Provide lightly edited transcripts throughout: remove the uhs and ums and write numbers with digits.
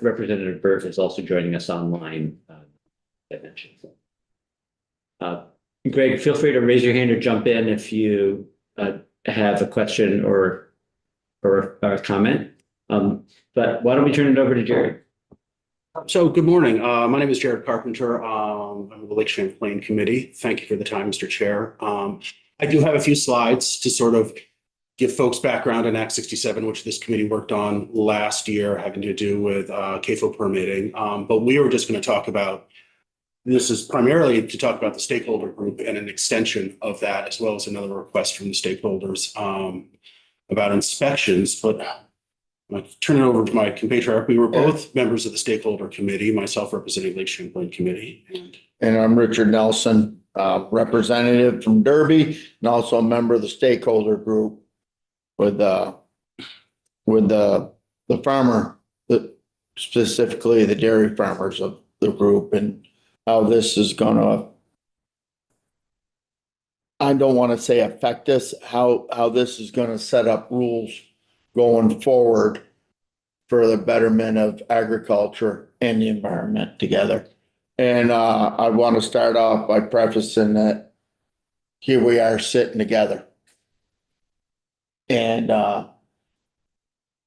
Representative Burt is also joining us online. I mentioned. Greg, feel free to raise your hand or jump in if you have a question or a comment. But why don't we turn it over to Jared? So good morning. My name is Jared Carpenter. I'm of the Lake Champlain Committee. Thank you for the time, Mr. Chair. I do have a few slides to sort of give folks background on Act 67, which this committee worked on last year, having to do with CAFO permitting. But we were just going to talk about, this is primarily to talk about the stakeholder group and an extension of that, as well as another request from the stakeholders about inspections. But I'm going to turn it over to my compatriot. We were both members of the stakeholder committee, myself representing Lake Champlain Committee. And I'm Richard Nelson, representative from Derby, and also a member of the stakeholder group with the farmer, specifically the dairy farmers of the group, and how this is gonna, I don't want to say affect us, how this is gonna set up rules going forward for the betterment of agriculture and the environment together. And I want to start off by prefacing that here we are sitting together. And at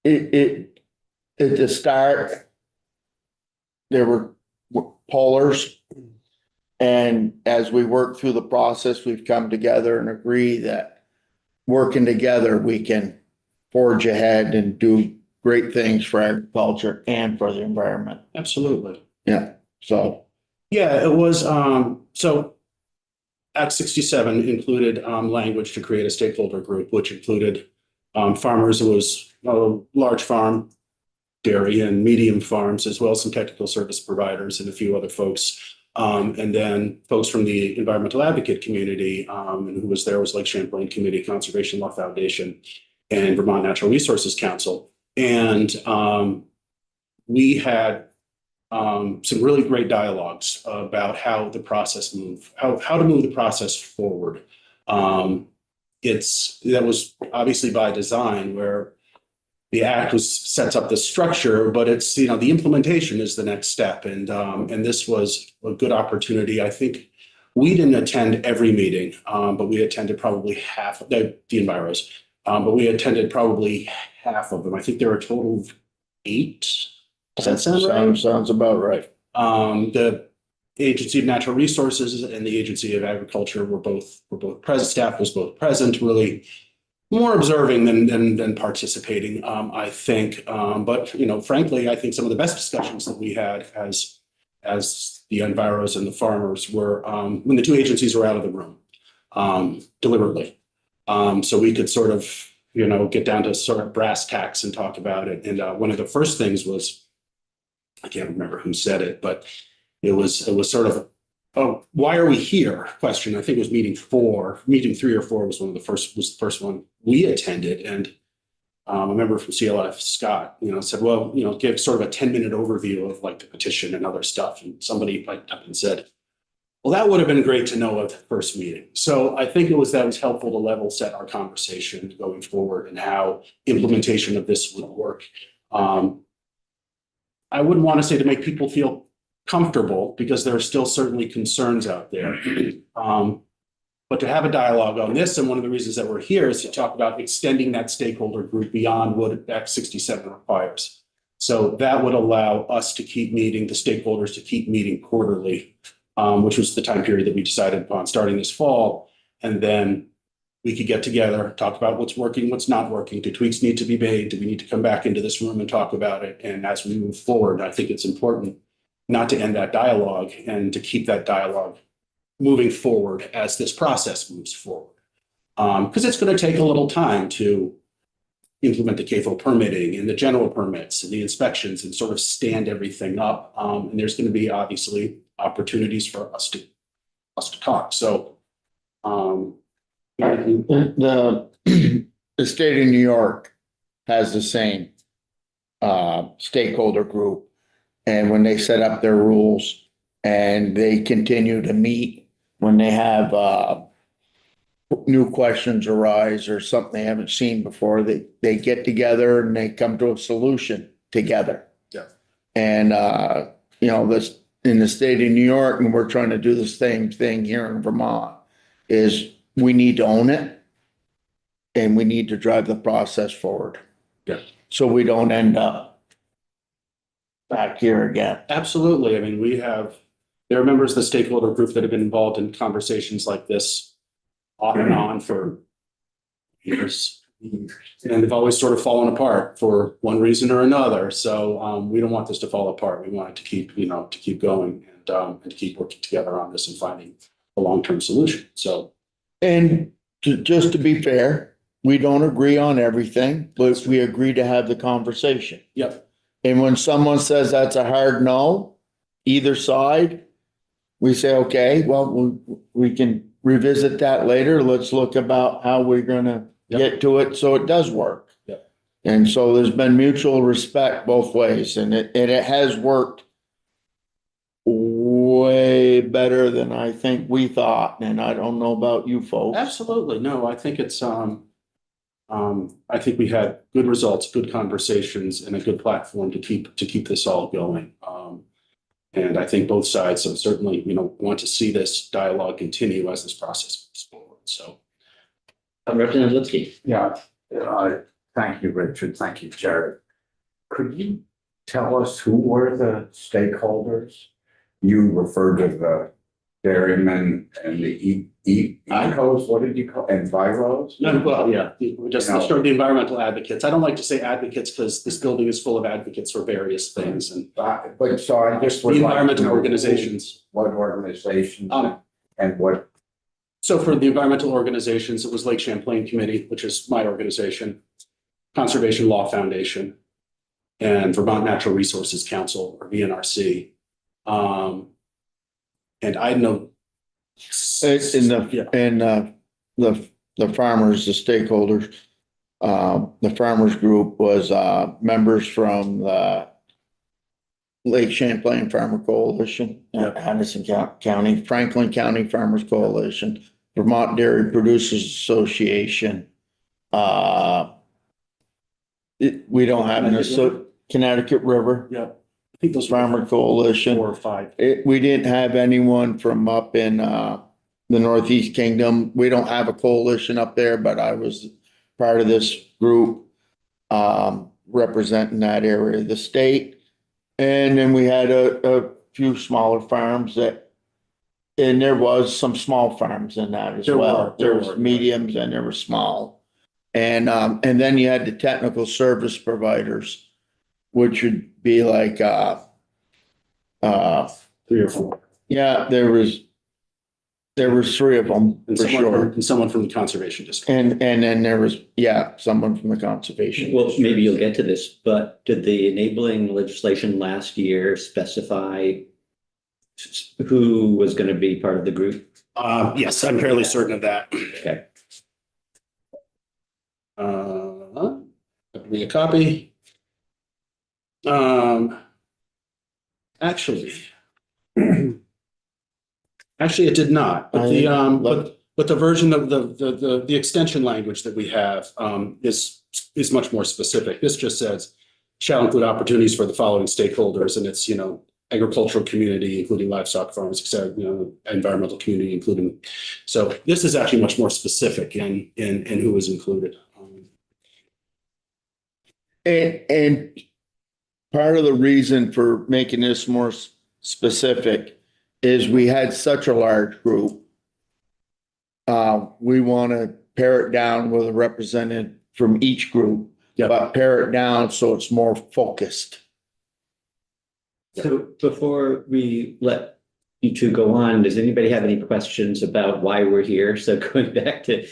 the start, there were pollers. And as we work through the process, we've come together and agree that working together, we can forge ahead and do great things for agriculture and for the environment. Absolutely. Yeah. So. Yeah, it was, so Act 67 included language to create a stakeholder group, which included farmers. It was a large farm, dairy and medium farms, as well as some technical service providers and a few other folks. And then folks from the environmental advocate community, and who was there was Lake Champlain Community Conservation Law Foundation and Vermont Natural Resources Council. And we had some really great dialogues about how the process moved, how to move the process forward. That was obviously by design, where the act sets up the structure, but it's, the implementation is the next step. And this was a good opportunity. I think we didn't attend every meeting, but we attended probably half of the Enviros, but we attended probably half of them. I think there were a total of 8. Does that sound right? Sounds about right. The Agency of Natural Resources and the Agency of Agriculture were both present. Staff was both present, really more observing than participating, I think. But frankly, I think some of the best discussions that we had as the Enviros and the farmers were when the two agencies were out of the room, deliberately. So we could sort of get down to sort of brass tacks and talk about it. And one of the first things was, I can't remember who said it, but it was sort of, oh, why are we here? Question. I think it was meeting 3 or 4 was the first one we attended. And a member from CLF, Scott, said, well, give sort of a 10-minute overview of like the petition and other stuff. And somebody piped up and said, well, that would have been great to know at the first meeting. So I think that was helpful to level set our conversation going forward and how implementation of this would work. I wouldn't want to say to make people feel comfortable, because there are still certainly concerns out there. But to have a dialogue on this, and one of the reasons that we're here is to talk about extending that stakeholder group beyond what Act 67 requires. So that would allow us to keep meeting, the stakeholders to keep meeting quarterly, which was the time period that we decided upon starting this fall. And then we could get together, talk about what's working, what's not working. Do tweaks need to be made? Do we need to come back into this room and talk about it? And as we move forward, I think it's important not to end that dialogue and to keep that dialogue moving forward as this process moves forward. Because it's going to take a little time to implement the CAFO permitting and the general permits and the inspections and sort of stand everything up. And there's going to be obviously opportunities for us to talk. So the state of New York has the same stakeholder group. And when they set up their rules and they continue to meet when they have new questions arise or something they haven't seen before, they get together and they come to a solution together. Yeah. And, you know, this, in the state of New York, and we're trying to do the same thing here in Vermont, is we need to own it. And we need to drive the process forward. Yeah. So we don't end up back here again. Absolutely. I mean, there are members of the stakeholder group that have been involved in conversations like this off and on for years. And they've always sort of fallen apart for one reason or another. So we don't want this to fall apart. We want it to keep going and to keep working together on this and finding a long-term solution. So. And just to be fair, we don't agree on everything, but we agree to have the conversation. Yep. And when someone says that's a hard no, either side, we say, okay, well, we can revisit that later. Let's look about how we're gonna get to it so it does work. Yep. And so there's been mutual respect both ways, and it has worked way better than I think we thought, and I don't know about you folks. Absolutely. No, I think it's, I think we had good results, good conversations, and a good platform to keep this all going. And I think both sides have certainly, want to see this dialogue continue as this process moves forward. So. Representative Lipsky. Yeah, thank you, Richard. Thank you, Jared. Could you tell us who were the stakeholders? You referred to the dairymen and the ecos, what did you call, enviros? No, well, yeah, we just No. started the environmental advocates. I don't like to say advocates because this building is full of advocates for various things and But so I just the would like to environmental know organizations. what organizations Um, and what, So for the environmental organizations, it was Lake Champlain Committee, which is my organization, Conservation Law Foundation, and Vermont Natural Resources Council, or VNRC. And I know. In Yeah. the farmers, the stakeholders, the farmers group was, members from the Lake Champlain Farmer Coalition, Yep. Addison County, Franklin County Farmers Coalition, Vermont Dairy Producers Association. We don't have Connecticut River Yeah, I think those Farmer Coalition. 4 or 5. We didn't have anyone from up in, the Northeast Kingdom. We don't have a coalition up there, but I was part of this group, representing that area of the state. And then we had a few smaller farms and there was some small farms in that as There well. were, There there was were. mediums and there were small. And then you had the technical service providers, which would be like, 3 or 4. yeah, there was 3 of them And for sure. and someone from the conservation district. And then there was, someone from the conservation. Well, maybe you'll get to this, but did the enabling legislation last year specify who was going to be part of the group? Yes, I'm fairly certain of that. Okay. Give me a copy. Actually, it did not, but the version of the extension language that we have, is much more specific. This just says shall include opportunities for the following stakeholders, and it's, agricultural community, including livestock farms, et cetera, environmental community, including. So this is actually much more specific in who is included. And part of the reason for making this more specific is we had such a large group. We want to pare it down with a representative from each group, Yep. but pare it down so it's more focused. So before we let you two go on, does anybody have any questions about why we're here? So going back to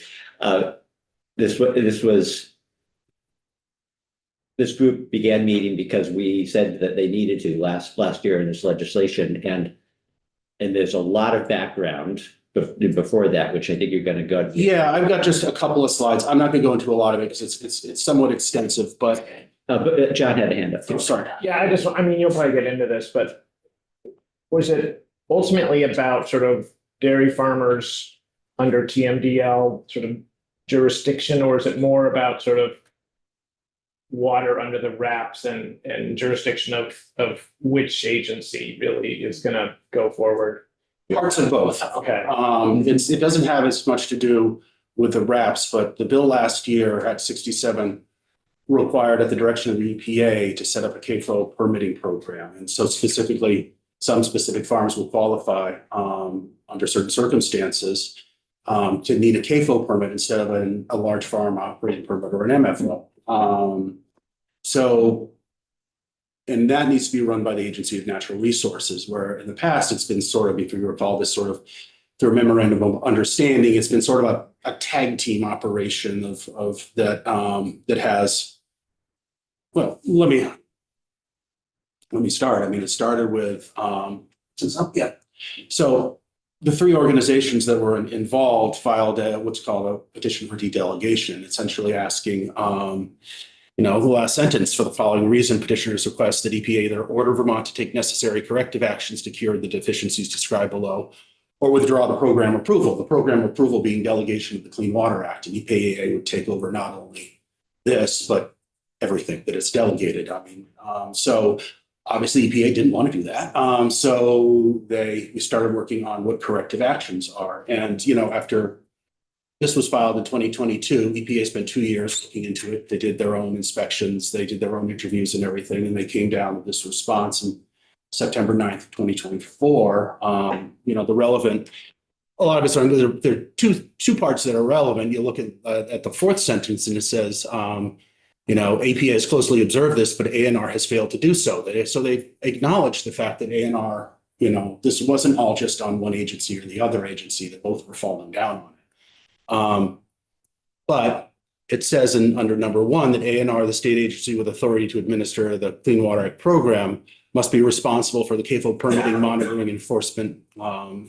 this group began meeting because we said that they needed to last year in this legislation, and there's a lot of background before that, which I think you're going to go. Yeah, I've got just a couple of slides. I'm not going to go into a lot of it because it's somewhat extensive, but But John had a hand up. I'm sorry. Yeah, I mean, you'll probably get into this, but was it ultimately about sort of dairy farmers under TMDL sort of jurisdiction, or is it more about sort of water under the wraps and jurisdiction of which agency really is gonna go forward? Parts of both. Okay. It doesn't have as much to do with the RAPs, but the bill last year at 67 required at the direction of the EPA to set up a CAFO permitting program. And so specifically, some specific farms will qualify under certain circumstances to need a CAFO permit instead of a large farm operating permit or an MFO. And that needs to be run by the Agency of Natural Resources, where in the past, it's been sort of, if you recall, this sort of through a memorandum of understanding, it's been sort of a tag team operation of that that has, well, let me start. I mean, it started with so the three organizations that were involved filed what's called a petition for dedelegation, essentially asking the last sentence, for the following reason, petitioners request that EPA either order Vermont to take necessary corrective actions to cure the deficiencies described below, or withdraw the program approval. The program approval being delegation of the Clean Water Act, and EPA would take over not only this, but everything that it's delegated. I mean, so obviously EPA didn't want to do that. So we started working on what corrective actions are. And, after this was filed in 2022, EPA spent 2 years looking into it. They did their own inspections, they did their own interviews and everything, and they came down with this response in September 9th, 2024. The relevant, a lot of it's, there are two parts that are relevant. You look at the fourth sentence and it says, APA has closely observed this, but ANR has failed to do so. So they've acknowledged the fact that ANR, this wasn't all just on one agency or the other agency, that both were falling down on it. But it says under number 1 that ANR, the state agency with authority to administer the Clean Water Act program, must be responsible for the CAFO permitting, monitoring, and enforcement.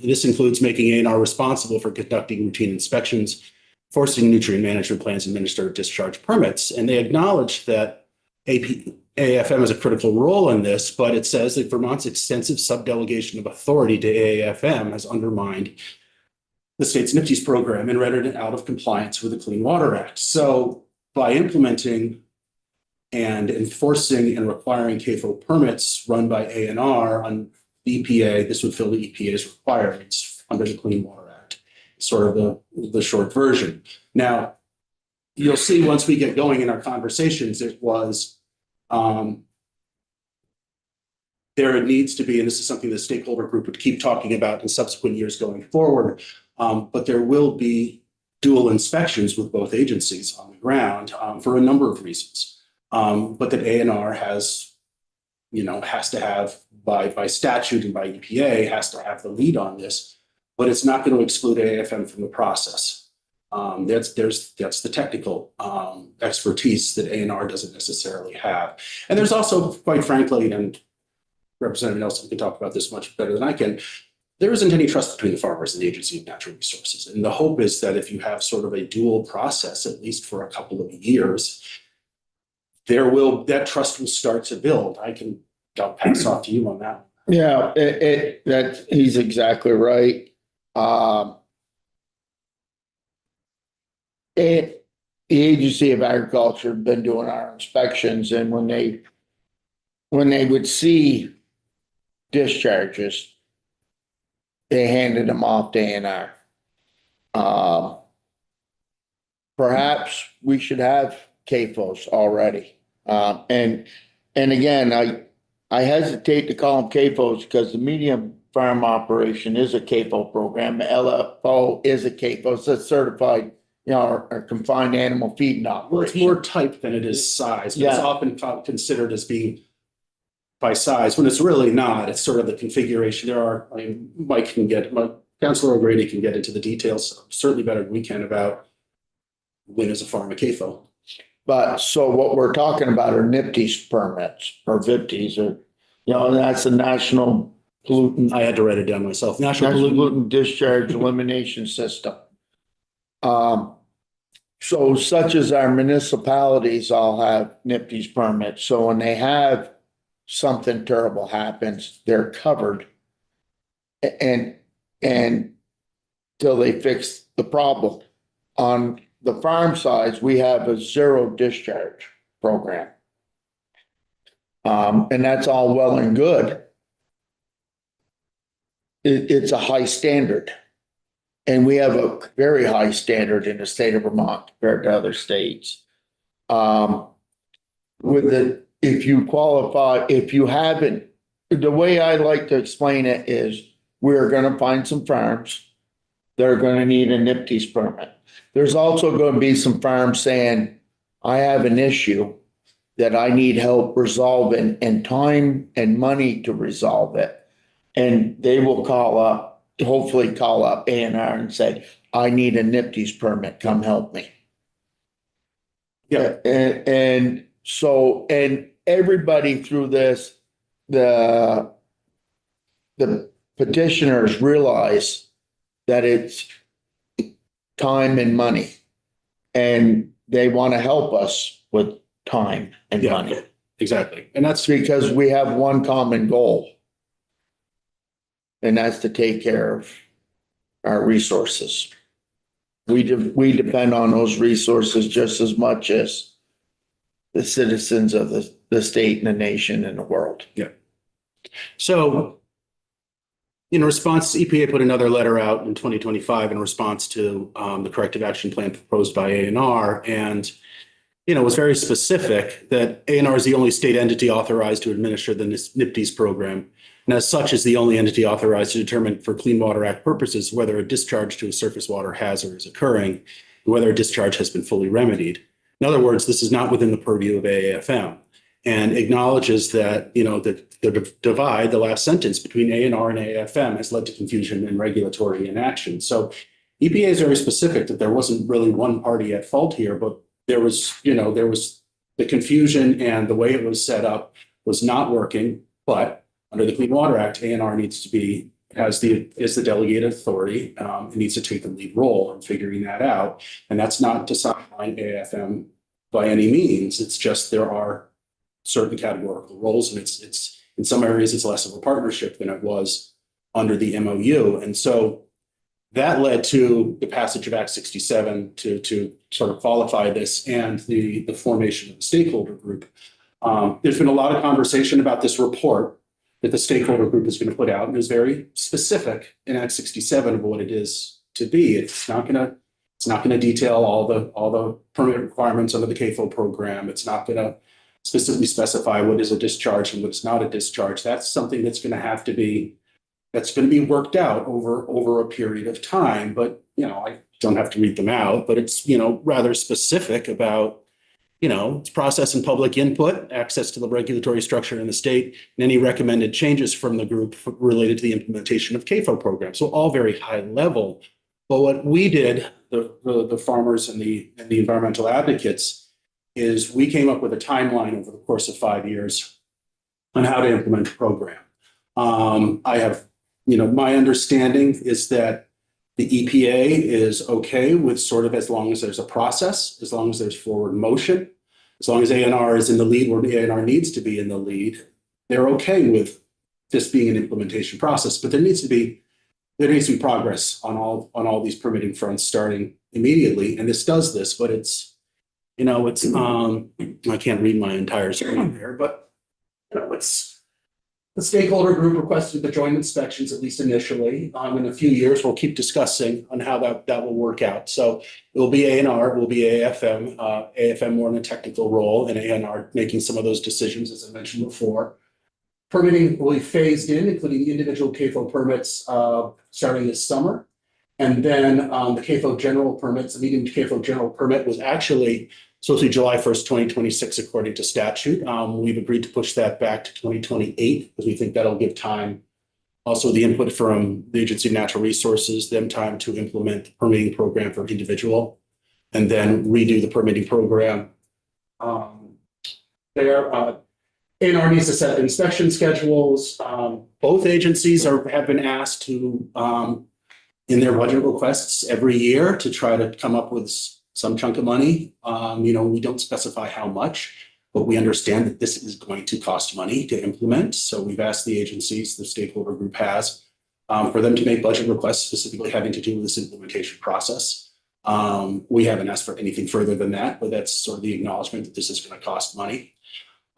This includes making ANR responsible for conducting routine inspections, enforcing nutrient management plans, and administer discharge permits. And they acknowledge that AAFM has a critical role in this, but it says that Vermont's extensive subdelegation of authority to AAFM has undermined the state's NPDES program and rendered it out of compliance with the Clean Water Act. So by implementing and enforcing and requiring CAFO permits run by ANR on the EPA, this would fill the EPA's requirements under the Clean Water Act, sort of the short version. Now, you'll see once we get going in our conversations, it was there needs to be, and this is something the stakeholder group would keep talking about in subsequent years going forward, but there will be dual inspections with both agencies on the ground for a number of reasons. But that ANR has to have by statute and by EPA has to have the lead on this, but it's not going to exclude AFM from the process. That's the technical expertise that ANR doesn't necessarily have. And there's also, quite frankly, and Representative Nelson can talk about this much better than I can, there isn't any trust between the farmers and the Agency of Natural Resources. And the hope is that if you have sort of a dual process, at least for a couple of years, that trust will start to build. I'll pass off to you on that. Yeah, he's exactly right. The Agency of Agriculture have been doing our inspections, and when they would see discharges, they handed them off to ANR. Perhaps we should have CAFOs already. And again, I hesitate to call them CAFOs because the medium farm operation is a CAFO program. The LFO is a CAFO. It's a certified, or confined animal feeding operation. Well, it's more type than it is size, but it's often considered as being by size when it's really not. It's sort of the configuration. Councilor O'Grady can get into the details certainly better than we can about when is a farm a CAFO. But so what we're talking about are NPDES permits or VIPTES, or that's the National Pollutant. I had to write it down myself. National Pollutant Discharge Elimination System. So such as our municipalities all have NPDES permits. So when they have something terrible happens, they're covered and till they fix the problem. On the farm side, we have a zero discharge program. And that's all well and good. It's a high standard. And we have a very high standard in the state of Vermont compared to other states. If you qualify, if you haven't, the way I like to explain it is we're gonna find some farms that are gonna need a NIPD's permit. There's also gonna be some farms saying, I have an issue that I need help resolving and time and money to resolve it. And they will hopefully call up A&R and say, I need a NIPD's permit, come help me. Yeah. And so everybody through this, the petitioners realize that it's time and money. And they want to help us with time and Yeah. money Exactly. And that's, because we have one common goal. And that's to take care of our resources. We depend on those resources just as much as the citizens of the state and the nation and the world. so in response, EPA put another letter out in 2025 in response to the corrective action plan proposed by A&R. And, was very specific that A&R is the only state entity authorized to administer the NIPD's program. And as such is the only entity authorized to determine for Clean Water Act purposes whether a discharge to a surface water hazard is occurring and whether a discharge has been fully remedied. In other words, this is not within the purview of AAFM, and acknowledges that, the divide, the last sentence between A&R and AAFM has led to confusion and regulatory inaction. So EPA is very specific that there wasn't really one party at fault here, but there was the confusion, and the way it was set up was not working. But under the Clean Water Act, A&R is the delegated authority. It needs to take the lead role in figuring that out. And that's not to sideline AFM by any means. It's just there are certain categorical roles, and it's in some areas it's less of a partnership than it was under the MOU. And so that led to the passage of Act 67 to sort of qualify this, and the formation of the stakeholder group. There's been a lot of conversation about this report that the stakeholder group is going to put out, and is very specific in Act 67 of what it is to be. It's not going to detail all the permit requirements under the CAFO program. It's not going to specifically specify what is a discharge and what's not a discharge. That's something that's going to be worked out over a period of time. But I don't have to read them out, but it's rather specific about it's process and public input, access to the regulatory structure in the state, and any recommended changes from the group related to the implementation of CAFO programs. So all very high level. But what we did, the farmers and the environmental advocates, is we came up with a timeline over the course of 5 years on how to implement the program. I have, my understanding is that the EPA is okay with sort of, as long as there's a process, as long as there's forward motion, as long as A&R is in the lead where A&R needs to be in the lead, they're okay with this being an implementation process. But there needs to be progress on all these permitting fronts starting immediately. And this does this, but it's I can't read my entire screen there, but it's the stakeholder group requested the joint inspections, at least initially. In a few years, we'll keep discussing on how that will work out. So it will be A&R, it will be AFM, AFM more in a technical role, and A&R making some of those decisions, as I mentioned before. Permitting will be phased in, including individual CAFO permits starting this summer. And then the CAFO general permits, the medium CAFO general permit was actually supposed to be July 1st, 2026, according to statute. We've agreed to push that back to 2028 because we think that'll give time. Also, the input from the Agency of Natural Resources, them time to implement the permitting program for individual, and then redo the permitting program. A&R needs to set inspection schedules. Both agencies have been asked to, in their budget requests every year, to try to come up with some chunk of money. We don't specify how much, but we understand that this is going to cost money to implement. So we've asked the agencies, the stakeholder group has, for them to make budget requests specifically having to do with this implementation process. We haven't asked for anything further than that, but that's sort of the acknowledgement that this is going to cost money.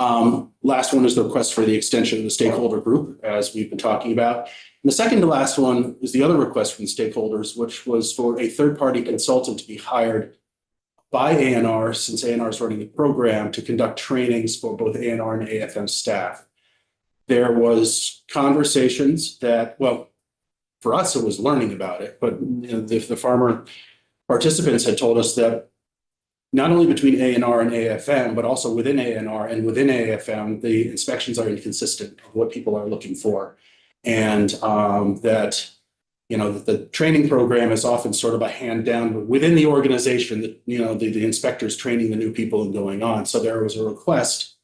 Last one is the request for the extension of the stakeholder group, as we've been talking about. And the second to last one is the other request from the stakeholders, which was for a third-party consultant to be hired by ANR, since ANR is running the program, to conduct trainings for both ANR and AFM staff. There was conversations that, well, for us, it was learning about it, but the farmer participants had told us that not only between ANR and AFM, but also within ANR and within AFM, the inspections are inconsistent of what people are looking for. And that, the training program is often sort of a hand down within the organization that, the inspectors training the new people and going on. So there was a request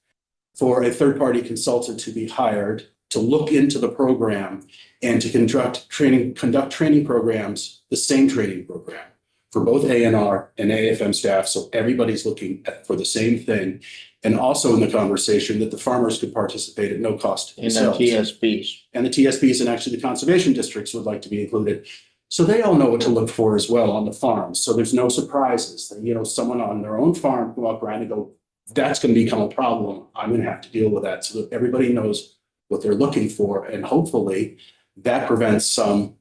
for a third-party consultant to be hired to look into the program and to conduct training programs, the same training program for both ANR and AFM staff. So everybody's looking for the same thing. And also in the conversation that the farmers could participate at no cost to In the themselves. TSPs. And the TSPs and actually the conservation districts would like to be included. So they all know what to look for as well on the farms. So there's no surprises. Someone on their own farm can walk around and go, that's going to become a problem. I'm going to have to deal with that, so that everybody knows what they're looking for. And hopefully that prevents some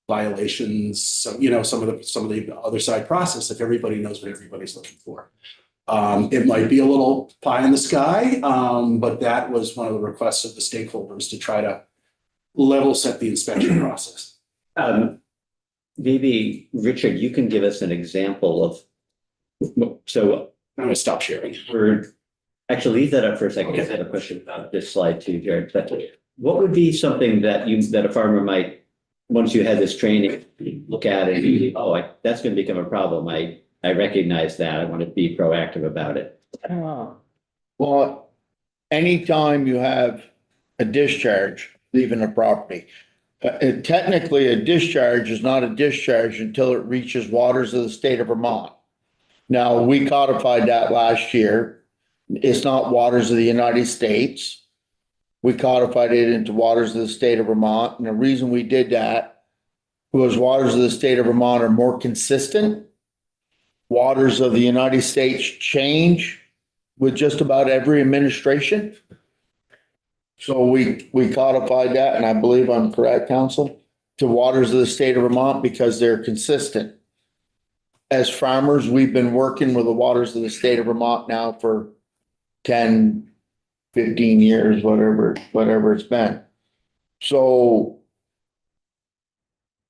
violations, some of the other side process, if everybody knows what everybody's looking for. It might be a little pie in the sky, but that was one of the requests of the stakeholders to try to level set the inspection process. Maybe, Richard, you can give us an example of, so I'm going to stop sharing. actually leave that up for a second. I have a question about this slide too, Jared. But what would be something that a farmer might, once you had this training, look at it and you think, oh, that's going to become a problem. I recognize that. I want to be proactive about it. Well, anytime you have a discharge leaving a property, technically a discharge is not a discharge until it reaches waters of the state of Vermont. Now, we codified that last year. It's not waters of the United States. We codified it into waters of the state of Vermont. And the reason we did that was waters of the state of Vermont are more consistent. Waters of the United States change with just about every administration. So we codified that, and I believe I'm correct, Council, to waters of the state of Vermont because they're consistent. As farmers, we've been working with the waters of the state of Vermont now for 10, 15 years, whatever it's been. So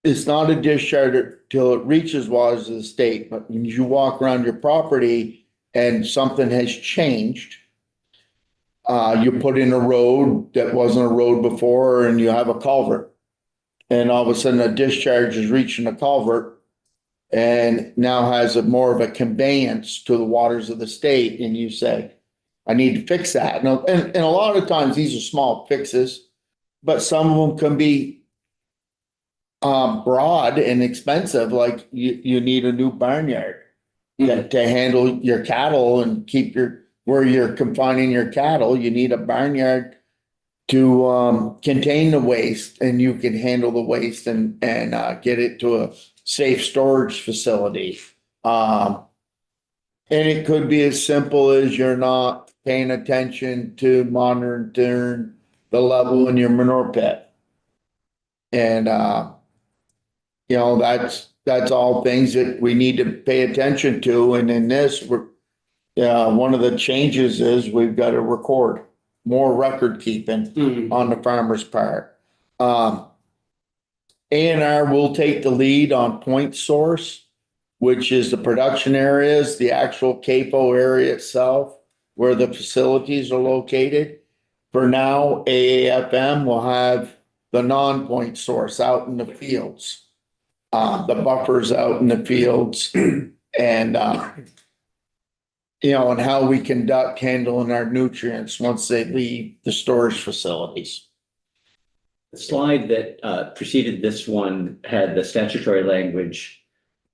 it's not a discharge till it reaches waters of the state, but when you walk around your property and something has changed, you put in a road that wasn't a road before and you have a culvert. And all of a sudden a discharge is reaching a culvert and now has more of a conveyance to the waters of the state. And you say, I need to fix that. And a lot of times these are small fixes, but some of them can be broad and expensive. Like you need a new barnyard to handle your cattle and keep where you're confining your cattle. You need a barnyard to contain the waste, and you can handle the waste and get it to a safe storage facility. And it could be as simple as you're not paying attention to monitoring the level in your manure pit. And that's all things that we need to pay attention to. And in this, one of the changes is we've got to record more record keeping on the farmer's part. ANR will take the lead on point source, which is the production areas, the actual CAPO area itself, where the facilities are located. For now, AAFM will have the non-point source out in the fields, the buffers out in the fields, and and how we conduct handling our nutrients once they leave the storage facilities. The slide that preceded this one had the statutory language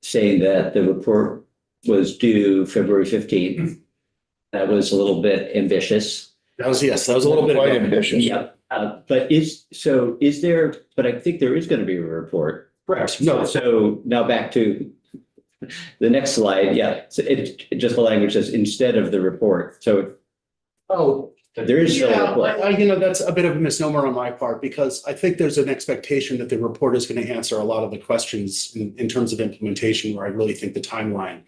saying that the report was due February 15th. That was a little bit ambitious. That was a little bit Quite ambitious. Yeah. But I think there is going to be a report. Correct. No. So now back to the next slide. Yeah. So just the language says instead of the report. So. Oh, There is still a Yeah, report. you know, that's a bit of a misnomer on my part, because I think there's an expectation that the report is going to answer a lot of the questions in terms of implementation, where I really think the timeline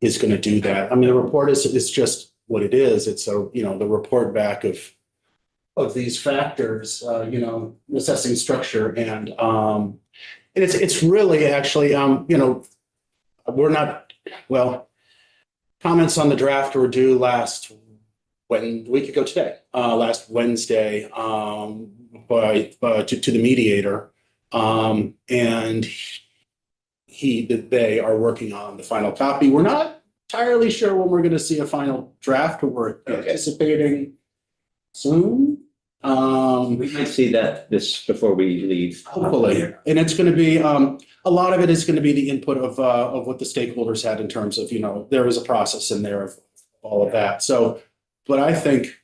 is going to do that. I mean, the report is just what it is. It's a, you know, the report back of these factors, you know, assessing structure and it's really actually, you know, we're not, well, comments on the draft were due last week ago today, last Wednesday, to the mediator. And they are working on the final copy. We're not entirely sure when we're going to see a final draft, but we're anticipating soon. We might see that this before we leave. Hopefully, and it's going to be, a lot of it is going to be the input of what the stakeholders had in terms of, you know, there was a process in there of all of that. So, but I think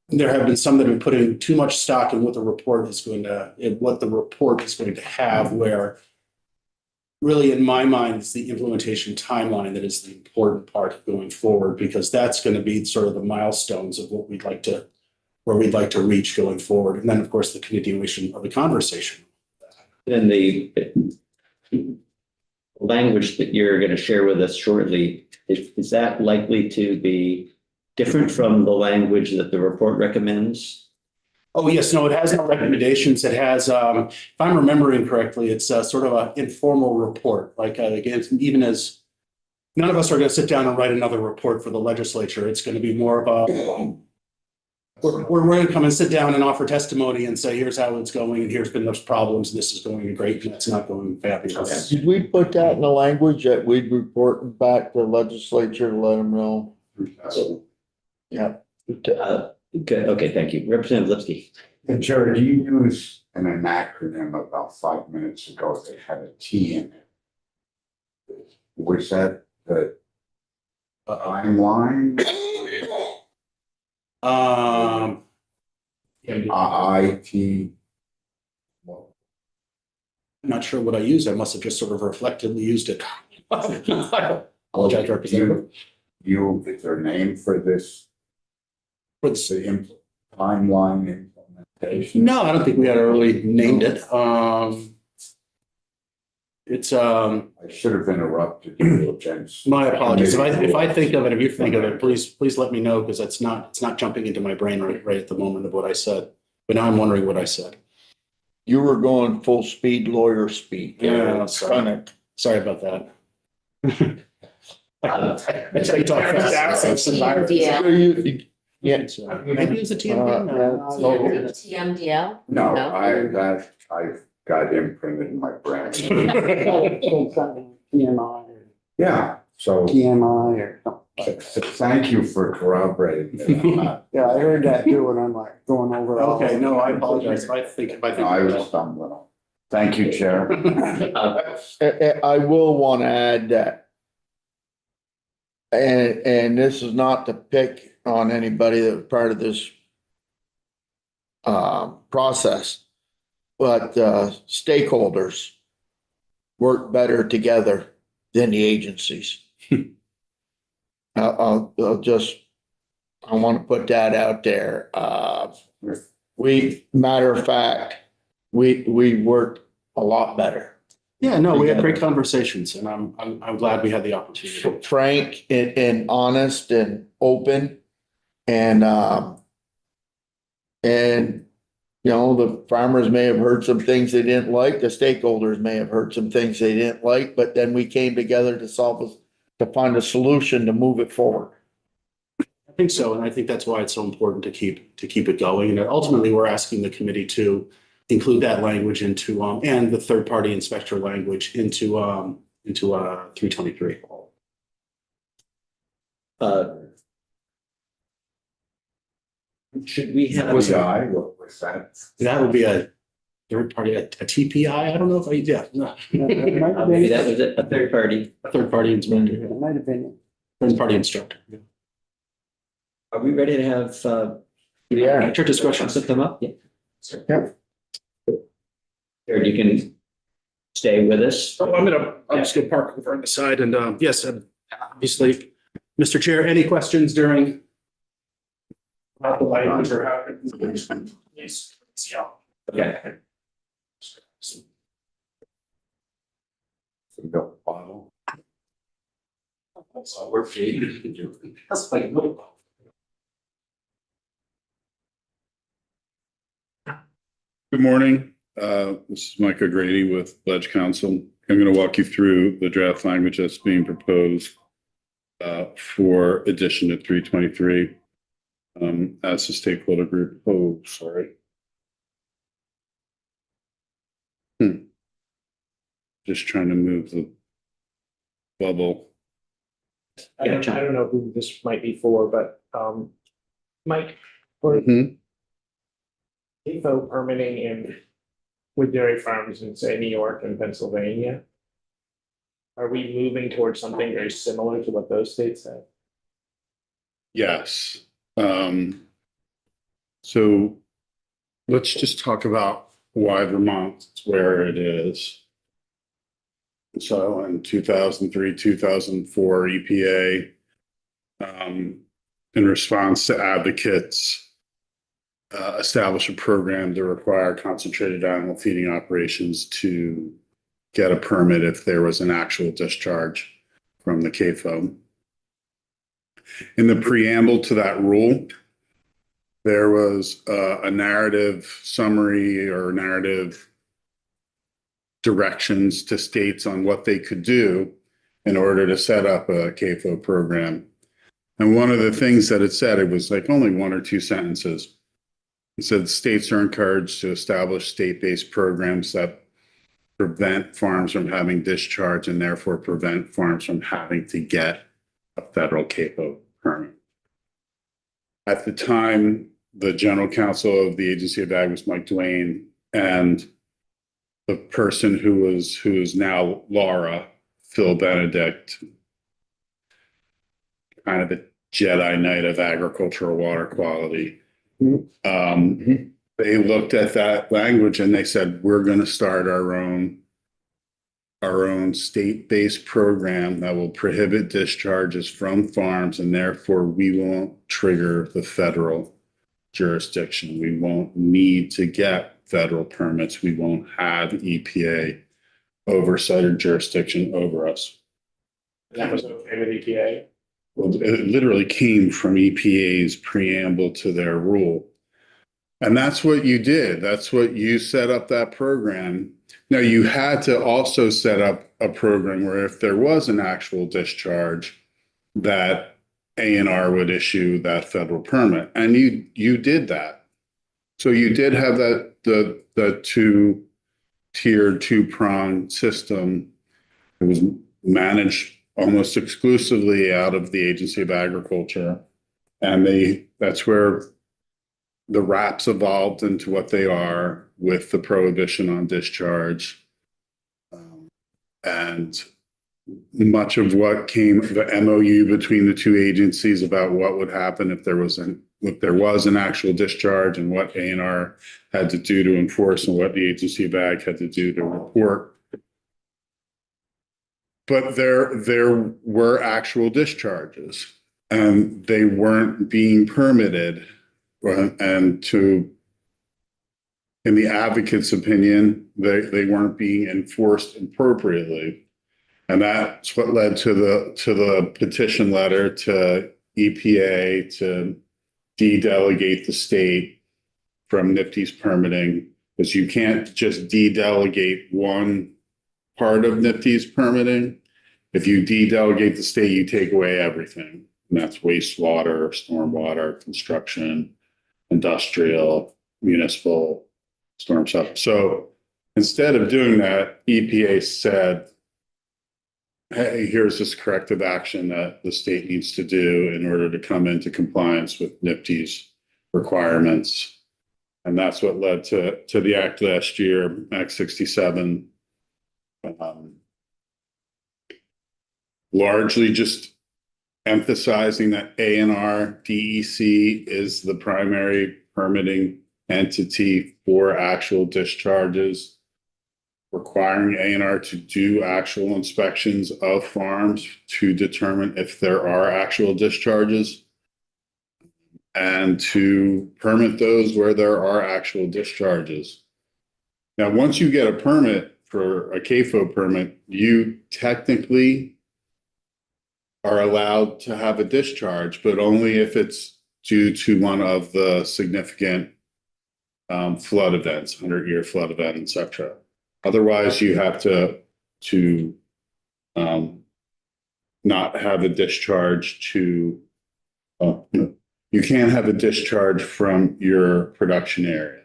there have been some that have been putting too much stock in what the report is going to have, where really, in my mind, it's the implementation timeline that is the important part going forward, because that's going to be sort of the milestones of what where we'd like to reach going forward. And then, of course, the continuation of the conversation. Then the language that you're going to share with us shortly, is that likely to be different from the language that the report recommends? Oh, yes, no, it has no recommendations. It has, if I'm remembering correctly, it's sort of an informal report. Like, again, even as none of us are going to sit down and write another report for the legislature, it's going to be more of a, we're going to come and sit down and offer testimony and say, here's how it's going, and here's been those problems, and this is going great, and that's not going fabulous. Did we put that in the language that we'd report back to the legislature to let them know? Yeah. Good, okay, thank you. Representative Lipsky. And Jared, you used an acronym about 5 minutes ago that had a T in it. Was that the timeline? IT? I'm not sure what I used. I must have just sort of reflectively used it. I apologize, Representative. Is there a name for this? What's- The timeline implementation? No, I don't think we had really named it. It's, I should have interrupted you, James. my apologies. If I think of it, if you think of it, please let me know, because it's not jumping into my brain right at the moment of what I said. But now I'm wondering what I said. You were going full speed, lawyer speed. Yeah, Sorry. Sorry about that. That's how you talk fast. Yeah. Maybe it was a TMD? No. TMDL? No, No. I've got imprinted in my brain. PMI Yeah, so or PMI or something. thank you for corroborating that. Yeah, I heard that too, and I'm like going over it all. Okay, no, I apologize if I think. I was stumbling. Thank you, Chair. I will want to add that. And this is not to pick on anybody that was part of this process, but stakeholders work better together than the agencies. I'll just, I want to put that out there. Matter of fact, we worked a lot better. Yeah, no, we had great conversations, and I'm glad we had the opportunity. Frank and honest and open, and you know, the farmers may have heard some things they didn't like, the stakeholders may have heard some things they didn't like, but then we came together to find a solution to move it forward. I think so, and I think that's why it's so important to keep it going. And ultimately, we're asking the committee to include that language into and the third-party inspector language into 323. Should we have? TPI, what was that? That would be a third party, a TPI. I don't know if no. It might have Maybe been, that was a third party. A third party inspector, it might have been. third party instructor. Are we ready to have? Yeah. Future discussions. Put them up? Yeah. Yeah. Or you can stay with us. So I'm just gonna park over on the side and, yes, obviously, Mr. Chair, any questions during Not the language or how it is. Yeah. Okay. The bottle. So we're paid. That's like no. Good morning. This is Mike O'Grady with Pledge Council. I'm going to walk you through the draft language that's being proposed for addition to 323 as the stakeholder group. Oh, sorry. Just trying to move the bubble. I don't know who this might be for, but, Mike, for Mhm. info permitting in with dairy farms in, say, New York and Pennsylvania, are we moving towards something very similar to what those states have? Yes. So let's just talk about why Vermont is where it is. So in 2003, 2004, EPA, in response to advocates, established a program to require concentrated animal feeding operations to get a permit if there was an actual discharge from the CAFO. In the preamble to that rule, there was a narrative summary or narrative directions to states on what they could do in order to set up a CAFO program. And one of the things that it said, it was like only one or two sentences. It said states are encouraged to establish state-based programs that prevent farms from having discharge and therefore prevent farms from having to get a federal CAFO permit. At the time, the general counsel of the Agency of Ag was Mike Duane, and the person who is now Laura, Phil Benedict, kind of the Jedi Knight of agricultural water quality. They looked at that language and they said, we're going to start our own state-based program that will prohibit discharges from farms, and therefore we won't trigger the federal jurisdiction. We won't need to get federal permits. We won't have EPA oversight or jurisdiction over us. That was okay with EPA? Well, it literally came from EPA's preamble to their rule. And that's what you did. That's what you set up that program. Now, you had to also set up a program where if there was an actual discharge, that ANR would issue that federal permit. And you did that. So you did have that the two-tiered, two-pronged system. It was managed almost exclusively out of the Agency of Agriculture. And that's where the RAPs evolved into what they are with the prohibition on discharge. And much of what came, the MOU between the two agencies about what would happen if there was an actual discharge and what ANR had to do to enforce and what the Agency of Ag had to do to report. But there were actual discharges and they weren't being permitted. And in the advocate's opinion, they weren't being enforced appropriately. And that's what led to the petition letter to EPA to de-delegate the state from NPDES permitting, because you can't just de-delegate one part of NPDES permitting. If you de-delegate the state, you take away everything. And that's wastewater, stormwater, construction, industrial, municipal, storm stuff. So instead of doing that, EPA said, hey, here's this corrective action that the state needs to do in order to come into compliance with NPDES requirements. And that's what led to the act last year, Act 67. Largely just emphasizing that ANR DEC is the primary permitting entity for actual discharges, requiring ANR to do actual inspections of farms to determine if there are actual discharges. and to permit those where there are actual discharges. Now, once you get a permit for a CAFO permit, you technically are allowed to have a discharge, but only if it's due to one of the significant flood events, 100-year flood event, et cetera. Otherwise, you have to not have a discharge to, you can't have a discharge from your production area.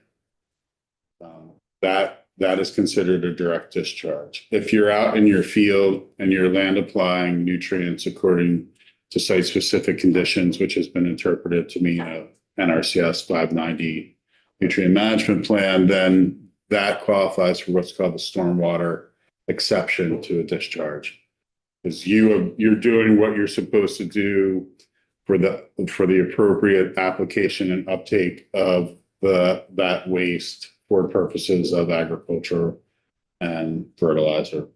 That is considered a direct discharge. If you're out in your field and you're land applying nutrients according to site-specific conditions, which has been interpreted to mean a NRCS 590 nutrient management plan, then that qualifies for what's called the stormwater exception to a discharge. Because you're doing what you're supposed to do for the appropriate application and uptake of that waste for purposes of agriculture and fertilizer.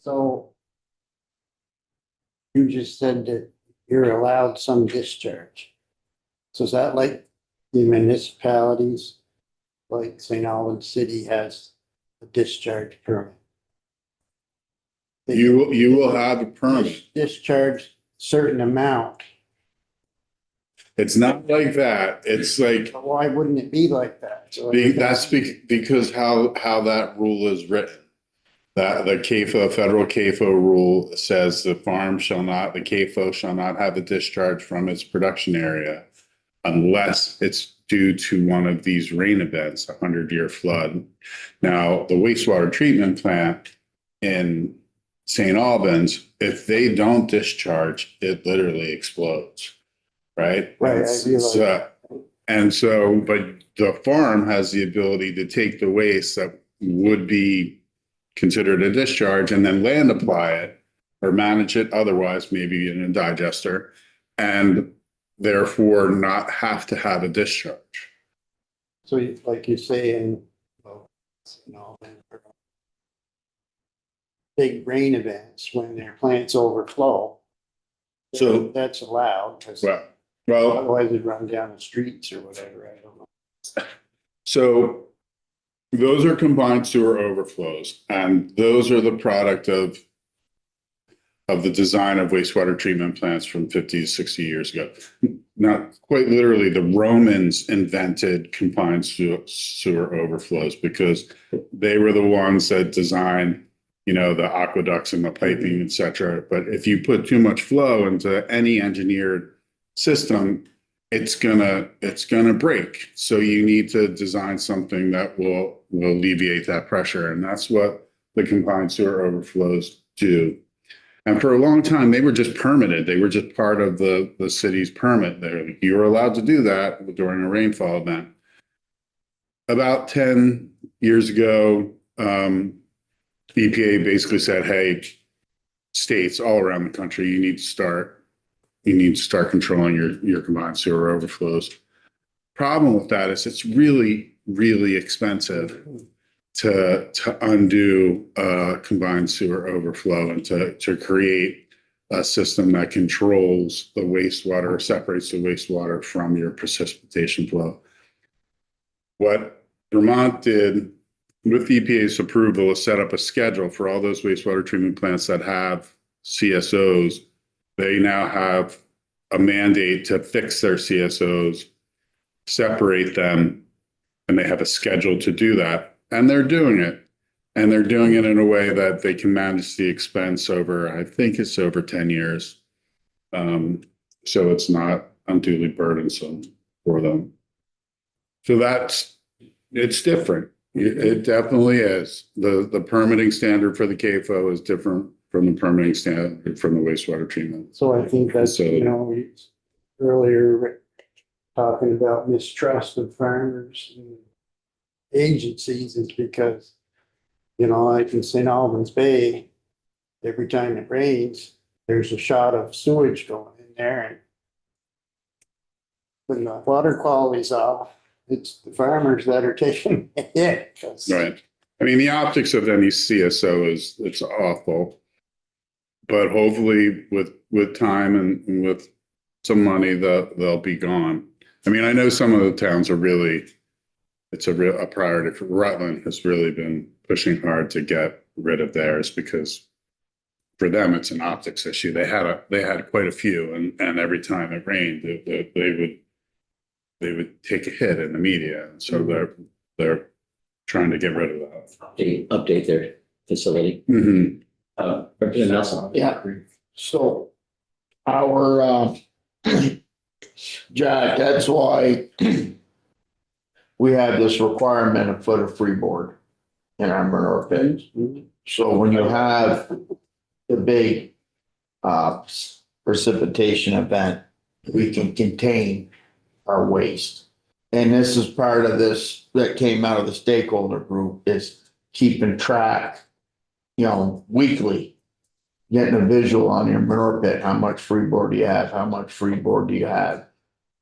So you just said that you're allowed some discharge. So is that like the municipalities, like St. Albans City has a discharge permit? You will have a permit. Discharge certain amount. It's not like that. It's like, Why wouldn't it be like that? So because how that rule is written. That the CAFO, federal CAFO rule says the CAFO shall not have a discharge from its production area unless it's due to one of these rain events, a 100-year flood. Now, the wastewater treatment plant in St. Albans, if they don't discharge, it literally explodes, right? Right, I realize. But the farm has the ability to take the waste that would be considered a discharge and then land apply it or manage it otherwise, maybe in a digester, and therefore not have to have a discharge. So like you say in, big rain events, when their plants overflow. So- that's allowed, because Well, otherwise it'd run down the streets or whatever, I don't know. so those are combined sewer overflows, and those are the product of the design of wastewater treatment plants from 50 to 60 years ago. Not quite literally, the Romans invented combined sewer overflows because they were the ones that designed, the aqueducts and the piping, et cetera. But if you put too much flow into any engineered system, it's gonna break. So you need to design something that will alleviate that pressure. And that's what the combined sewer overflows do. And for a long time, they were just permitted. They were just part of the city's permit. You were allowed to do that during a rainfall event. About 10 years ago, EPA basically said, hey, states all around the country, you need to start controlling your combined sewer overflows. Problem with that is it's really, really expensive to undo a combined sewer overflow and to create a system that controls the wastewater, separates the wastewater from your precipitation flow. What Vermont did with the EPA's approval is set up a schedule for all those wastewater treatment plants that have CSOs. They now have a mandate to fix their CSOs, separate them, and they have a schedule to do that. And they're doing it. And they're doing it in a way that they can manage the expense over, I think it's over 10 years. So it's not unduly burdensome for them. So it's different. It definitely is. The permitting standard for the CAFO is different from the permitting standard from the wastewater treatment. So I think that's, we earlier talking about mistrust of farmers and agencies is because, like in St. Albans Bay, every time it rains, there's a shot of sewage going in there, and when the water quality's off, it's the farmers that are taking the hit. Right. I mean, the optics of any CSO it's awful, but hopefully with time and with some money, they'll be gone. I mean, I know some of the towns are really, it's a priority for Rutland has really been pushing hard to get rid of theirs because for them, it's an optics issue. They had quite a few and every time it rained, they would take a hit in the media. And so they're trying to get rid of that. Update their facility. Mhm. Representative Nelson. Yeah. So our, Jack, that's why we have this requirement of foot of freeboard in our manure pits. So when you have the big precipitation event, we can contain our waste. And this is part of this that came out of the stakeholder group is keeping track, weekly, getting a visual on your manure pit, how much freeboard do you have, how much freeboard do you have.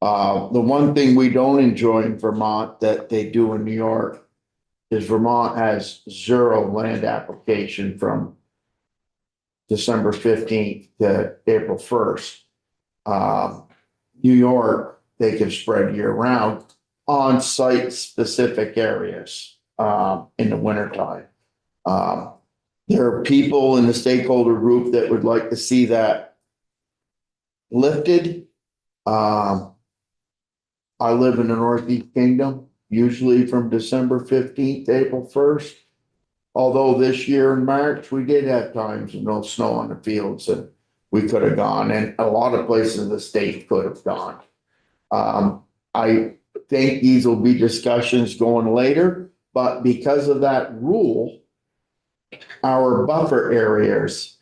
The one thing we don't enjoy in Vermont that they do in New York is Vermont has 0 land application from December 15th to April 1st. New York, they can spread year round on site specific areas in the wintertime. There are people in the stakeholder group that would like to see that lifted. I live in the Northeast Kingdom, usually from December 15th to April 1st. Although this year in March, we did have times with no snow on the fields and we could have gone, and a lot of places in the state could have gone. I think these will be discussions going later, but because of that rule, our buffer areas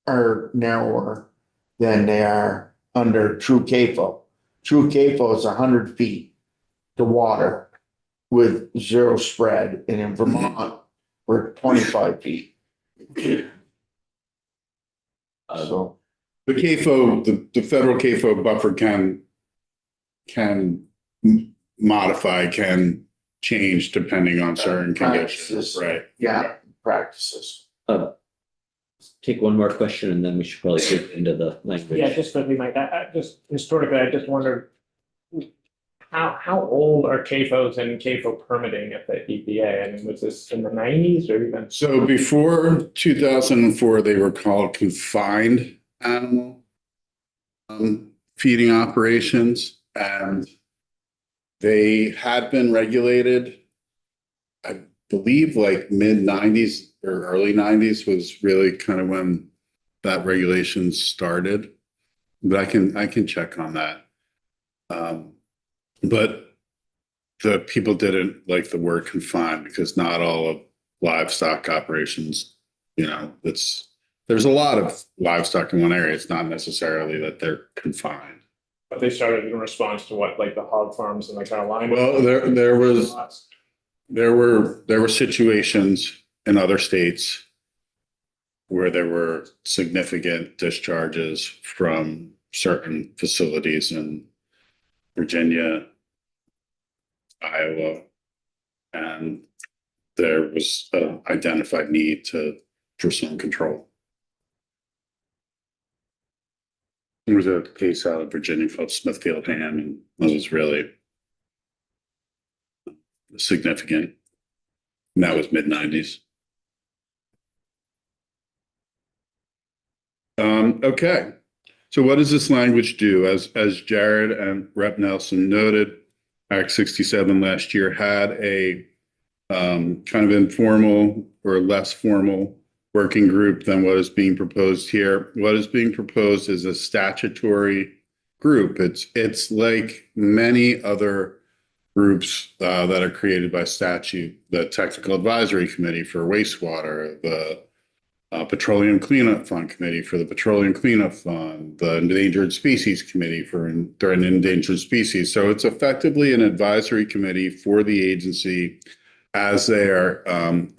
are narrower than they are under true CAFO. True CAFO is 100 feet to water with 0 spread, and in Vermont, we're 25 feet. So The CAFO, the federal CAFO buffer can modify, can change depending on certain conditions, Practices. right? yeah, practices. Take one more question and then we should probably get into the language. Yeah, just quickly, Mike, I just historically, I just wondered how old are CAFOs and CAFO permitting at the EPA? I mean, was this in the 90s or even? So before 2004, they were called confined animal feeding operations, and they had been regulated, I believe, like mid-90s or early 90s was really kind of when that regulation started. But I can check on that. But the people didn't like the word confined because not all of livestock operations, there's a lot of livestock in one area. It's not necessarily that they're confined. But they started in response to what, like the hog farms in the Carolinas? Well, there were situations in other states where there were significant discharges from certain facilities in Virginia, Iowa, and there was an identified need for some control. There was a case out of Virginia called Smithfield Ham, and it was really significant. And that was mid-90s. Okay. So what does this language do? As Jared and Rep Nelson noted, Act 67 last year had a kind of informal or less formal working group than what is being proposed here. What is being proposed is a statutory group. It's like many other groups that are created by statute, the Technical Advisory Committee for Wastewater, the Petroleum Cleanup Fund Committee for the Petroleum Cleanup Fund, the Endangered Species Committee for endangered species. So it's effectively an advisory committee for the agency as they are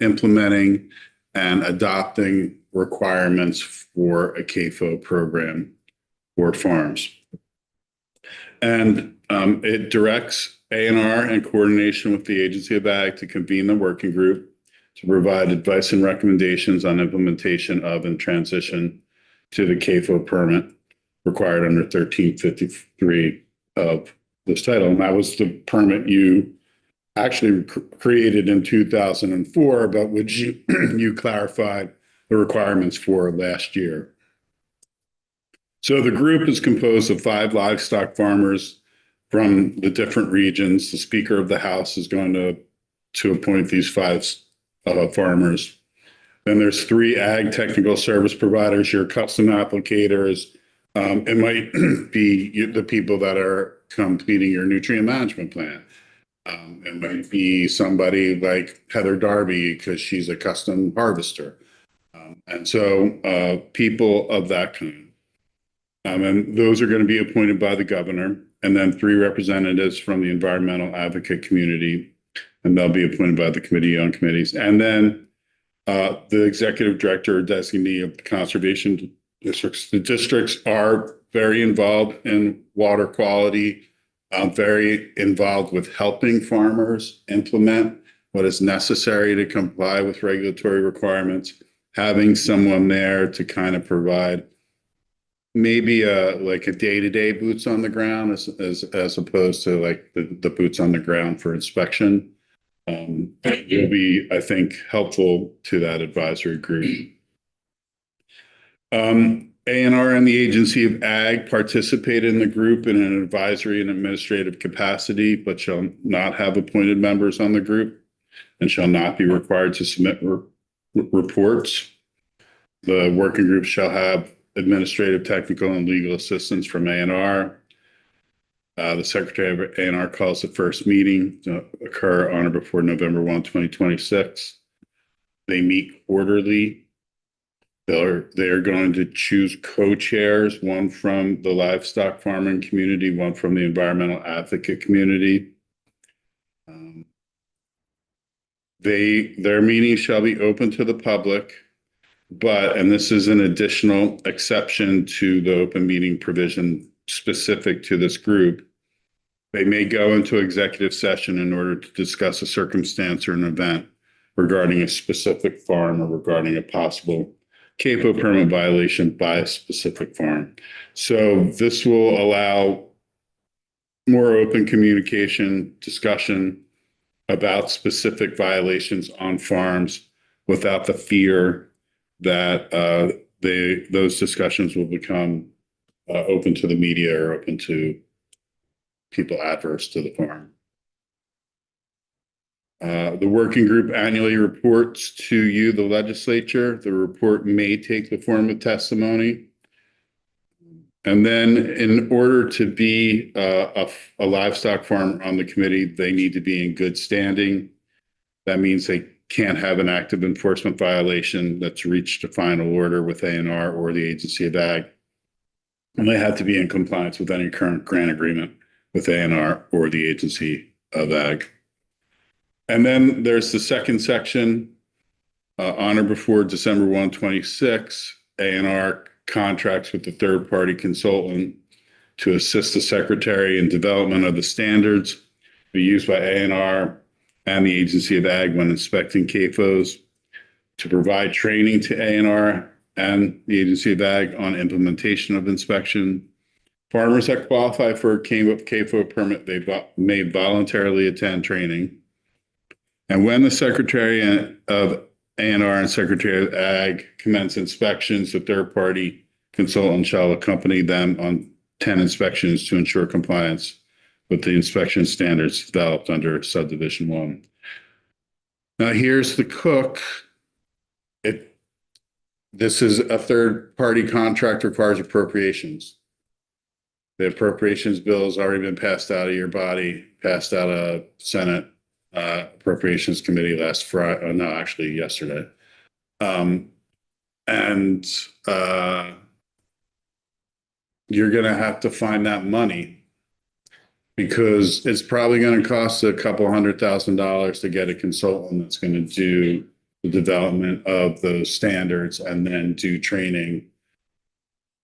implementing and adopting requirements for a CAFO program for farms. And it directs A&R in coordination with the Agency of Ag to convene the working group to provide advice and recommendations on implementation of and transition to the CAFO permit. required under 1353 of this title. And that was the permit you actually created in 2004, but which you clarified the requirements for last year. So the group is composed of 5 livestock farmers from the different regions. The Speaker of the House is going to appoint these 5 farmers. Then there's 3 ag technical service providers, your custom applicators. It might be the people that are completing your nutrient management plan. It might be somebody like Heather Darby because she's a custom harvester. And so people of that kind. And those are going to be appointed by the governor, and then 3 representatives from the environmental advocate community, and they'll be appointed by the committee on committees. And then the executive director or designee of the conservation districts. The districts are very involved in water quality, very involved with helping farmers implement what is necessary to comply with regulatory requirements, having someone there to kind of provide maybe like a day-to-day boots on the ground as opposed to like the boots on the ground for inspection. Will be, I think, helpful to that advisory group. ANR and the Agency of Ag participate in the group in an advisory and administrative capacity, but shall not have appointed members on the group and shall not be required to submit reports. The working group shall have administrative, technical, and legal assistance from ANR. The Secretary of ANR calls the first meeting to occur on or before November 1, 2026. They meet quarterly. They're going to choose co-chairs, one from the livestock farming community, one from the environmental advocate community. Their meetings shall be open to the public, but, and this is an additional exception to the open meeting provision specific to this group, they may go into executive session in order to discuss a circumstance or an event regarding a specific farm or regarding a possible CAFO permit violation by a specific farm. So this will allow more open communication, discussion about specific violations on farms without the fear that those discussions will become open to the media or open to people adverse to the farm. The working group annually reports to you, the legislature. The report may take the form of testimony. And then in order to be a livestock farmer on the committee, they need to be in good standing. That means they can't have an active enforcement violation that's reached a final order with ANR or the Agency of Ag. And they have to be in compliance with any current grant agreement with ANR or the Agency of Ag. And then there's the second section, on or before December 1, 2026, ANR contracts with the third-party consultant to assist the Secretary in development of the standards be used by ANR and the Agency of Ag when inspecting CAFOs, to provide training to ANR and the Agency of Ag on implementation of inspection. Farmers that qualify for a CAFO permit, they may voluntarily attend training. And when the Secretary of ANR and Secretary of Ag commence inspections, the third-party consultant shall accompany them on 10 inspections to ensure compliance with the inspection standards developed under Subdivision 1. Now, here's the cook. This is a third-party contract, requires appropriations. The appropriations bill has already been passed out of your body, passed out of Senate Appropriations Committee last Friday. No, actually yesterday. You're going to have to find that money because it's probably going to cost a couple $100,000 to get a consultant that's going to do the development of those standards and then do training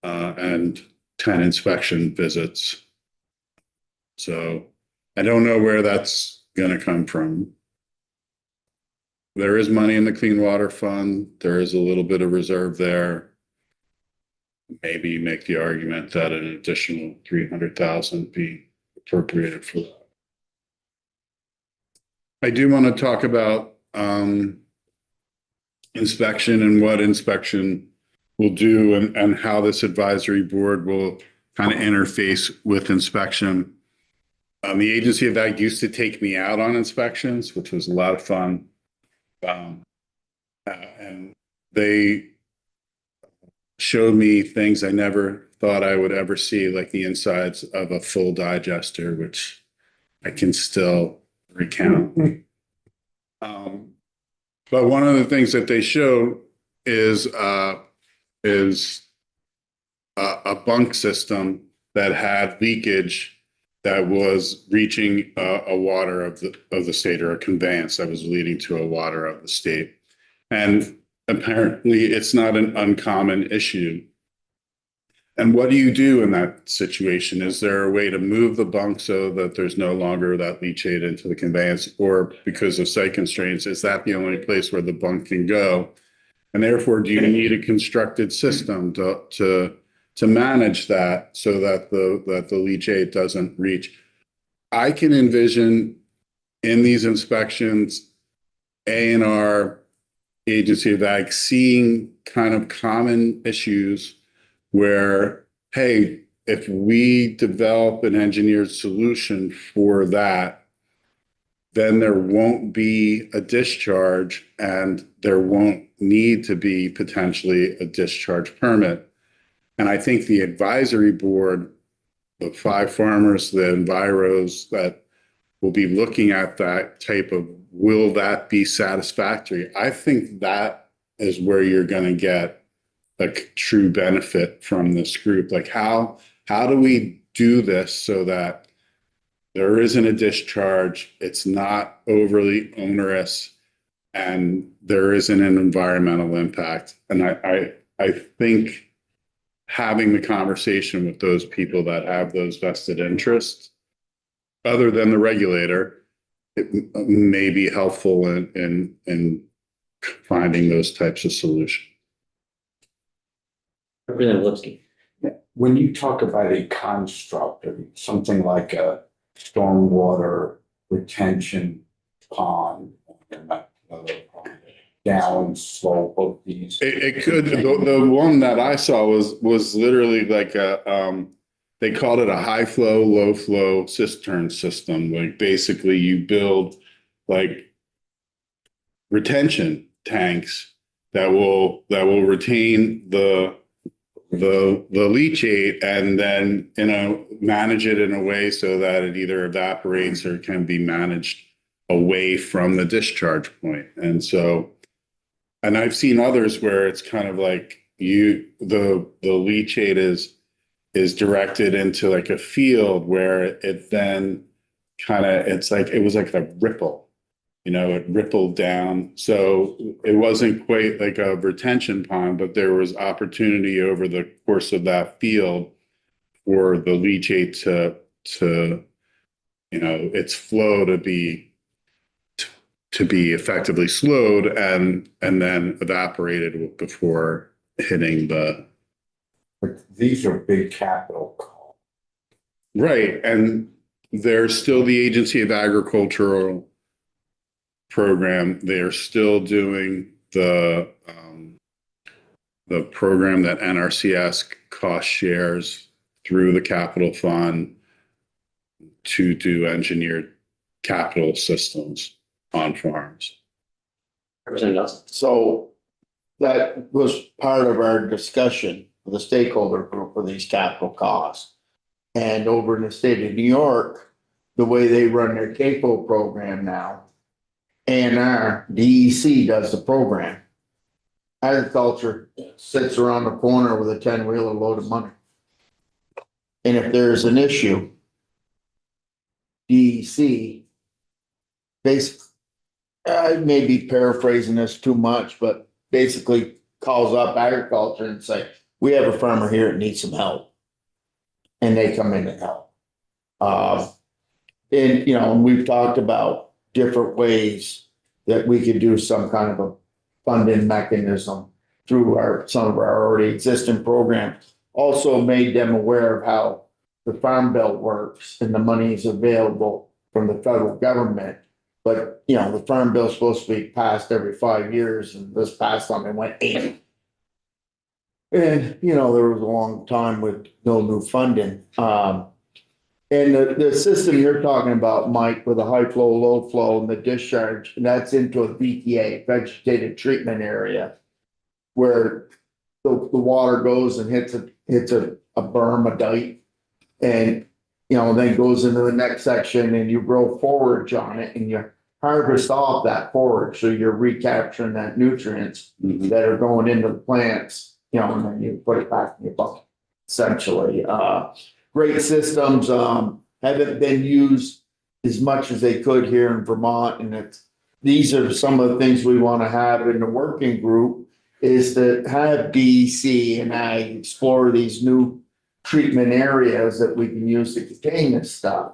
and 10 inspection visits. So I don't know where that's going to come from. There is money in the Clean Water Fund. There is a little bit of reserve there. maybe make the argument that an additional 300,000 be appropriated for that. I do want to talk about inspection and what inspection will do and how this advisory board will kind of interface with inspection. The Agency of Ag used to take me out on inspections, which was a lot of fun. And they showed me things I never thought I would ever see, like the insides of a full digester, which I can still recount. But one of the things that they show is a bunk system that had leakage that was reaching a water of the state, or a conveyance that was leading to a water of the state. And apparently it's not an uncommon issue. And what do you do in that situation? Is there a way to move the bunk so that there's no longer that leachate into the conveyance, or because of site constraints, is that the only place where the bunk can go? And therefore, do you need a constructed system to manage that so that the leachate doesn't reach? I can envision in these inspections, A&R, Agency of Ag, seeing kind of common issues where, hey, if we develop an engineered solution for that, then there won't be a discharge and there won't need to be potentially a discharge permit. And I think the advisory board, the 5 farmers, the enviros that will be looking at that type of, will that be satisfactory? I think that is where you're going to get a true benefit from this group. Like how do we do this so that there isn't a discharge, it's not overly onerous, and there isn't an environmental impact? And I think having the conversation with those people that have those vested interests, other than the regulator, it may be helpful in finding those types of solutions. Representative Lipsky. When you talk about a construct of something like a stormwater retention pond, down slope of these. It could, the one that I saw was literally like a, they called it a high flow, low flow cistern system. Like basically you build like retention tanks that will retain the leachate, and then, manage it in a way so that it either evaporates or can be managed away from the discharge point. And so, and I've seen others where it's kind of like the leachate is directed into like a field where it then kind of, it's like, it was like a ripple. It rippled down. So it wasn't quite like a retention pond, but there was opportunity over the course of that field for the leachate to its flow to be effectively slowed and then evaporated before hitting the. But these are big capital costs. Right. And there's still the Agency of Agricultural program. They are still doing the program that NRCS cost shares through the capital fund to do engineered capital systems on farms. Representative Nelson. So that was part of our discussion with the stakeholder group for these capital costs. And over in the state of New York, the way they run their CAPO program now, A&R, DEC does the program. Agriculture sits around the corner with a 10-wheeler load of money. And if there's an issue, DEC basically, I may be paraphrasing this too much, but basically calls up agriculture and say, we have a farmer here that needs some help. And they come in and help. And we've talked about different ways that we could do some kind of a funding mechanism through some of our already existing programs also made them aware of how the Farm Bill works and the money is available from the federal government. But, you know, the Farm Bill is supposed to be passed every 5 years, and this past time it went 8. And, you know, there was a long time with no new funding. And the system you're talking about, Mike, with the high flow, low flow and the discharge, and that's into a VTA, vegetative treatment area, where the water goes and hits a berm, a dike, and, you know, then goes into the next section and you grow forage on it and you harvest off that forage. So you're recapturing that nutrients that are going into the plants, you know, and then you put it back in your bucket, essentially. Great systems, haven't been used as much as they could here in Vermont. And these are some of the things we want to have in the working group, is to have BC and Ag explore these new treatment areas that we can use to contain this stuff.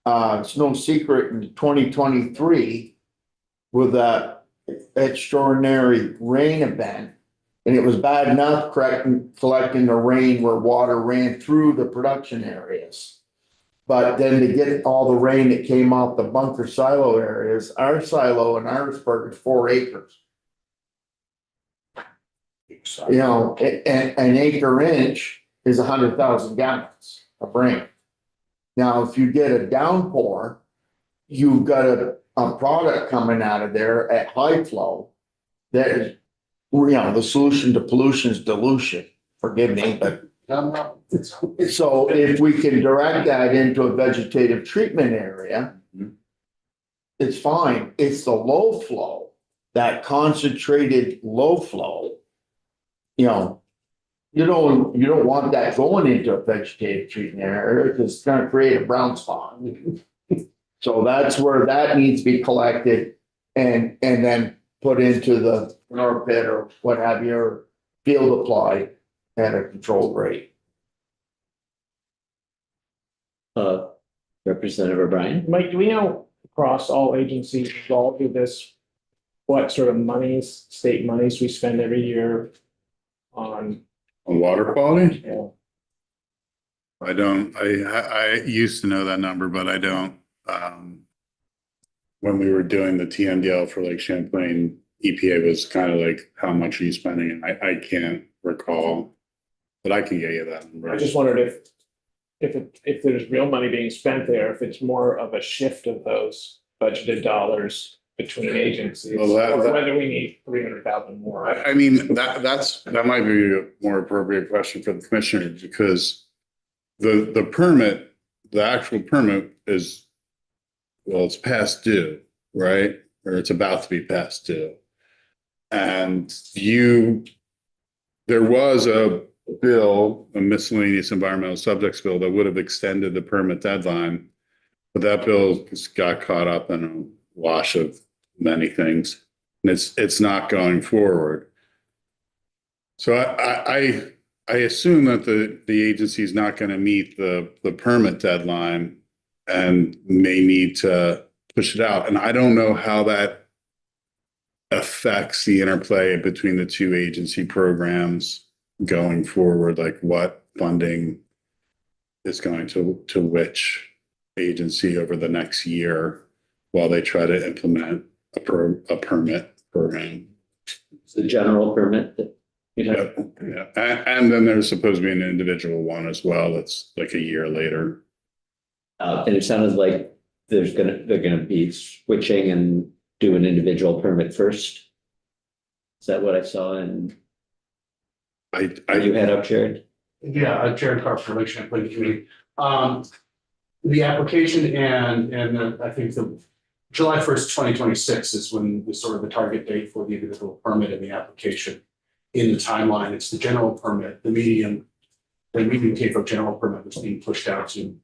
It's no secret in 2023 with that extraordinary rain event, and it was bad enough collecting the rain where water ran through the production areas. But then to get all the rain that came off the bunker silo areas, our silo in Irisburg is 4 acres. You know, an acre inch is 100,000 gallons of rain. Now, if you get a downpour, you've got a product coming out of there at high flow that is, you know, the solution to pollution is dilution. Forgive me, but so if we can direct that into a vegetative treatment area, it's fine. It's the low flow, that concentrated low flow. You know, you don't want that going into a vegetative treatment area because it's going to create a brown spot. So that's where that needs to be collected and then put into the manure pit or what have you, or field applied at a controlled rate. Representative O'Brien? Mike, do we know across all agencies involved with this, what sort of monies, state monies we spend every year on? water quality? Yeah. I don't, I used to know that number, but I don't. When we were doing the TMDL for Lake Champlain, EPA was kind of like, how much are you spending? And I can't recall, but I can get you that number. I just wondered if there's real money being spent there, if it's more of a shift of those budgeted dollars between agencies, Well, or whether we need 300,000 more. I mean, that might be a more appropriate question for the commissioner, because the permit, the actual permit is, well, it's past due, right? Or it's about to be past due. And there was a bill, a miscellaneous environmental subjects bill that would have extended the permit deadline. But that bill just got caught up in a wash of many things, and it's not going forward. So I assume that the agency is not going to meet the permit deadline and may need to push it out. And I don't know how that affects the interplay between the two agency programs going forward, like what funding is going to which agency over the next year while they try to implement a permit program. It's the general permit that you have. Yeah. And then there's supposed to be an individual one as well. That's like a year later. And it sounded like they're gonna be switching and do an individual permit first. Is that what I saw? And you had up, Jared? Yeah, Jared Carpenter, Lake Champlain Community. The application and I think the July 1st, 2026 is when the sort of the target date for the individual permit and the application. In the timeline, it's the general permit, the medium CAFO general permit was being pushed out to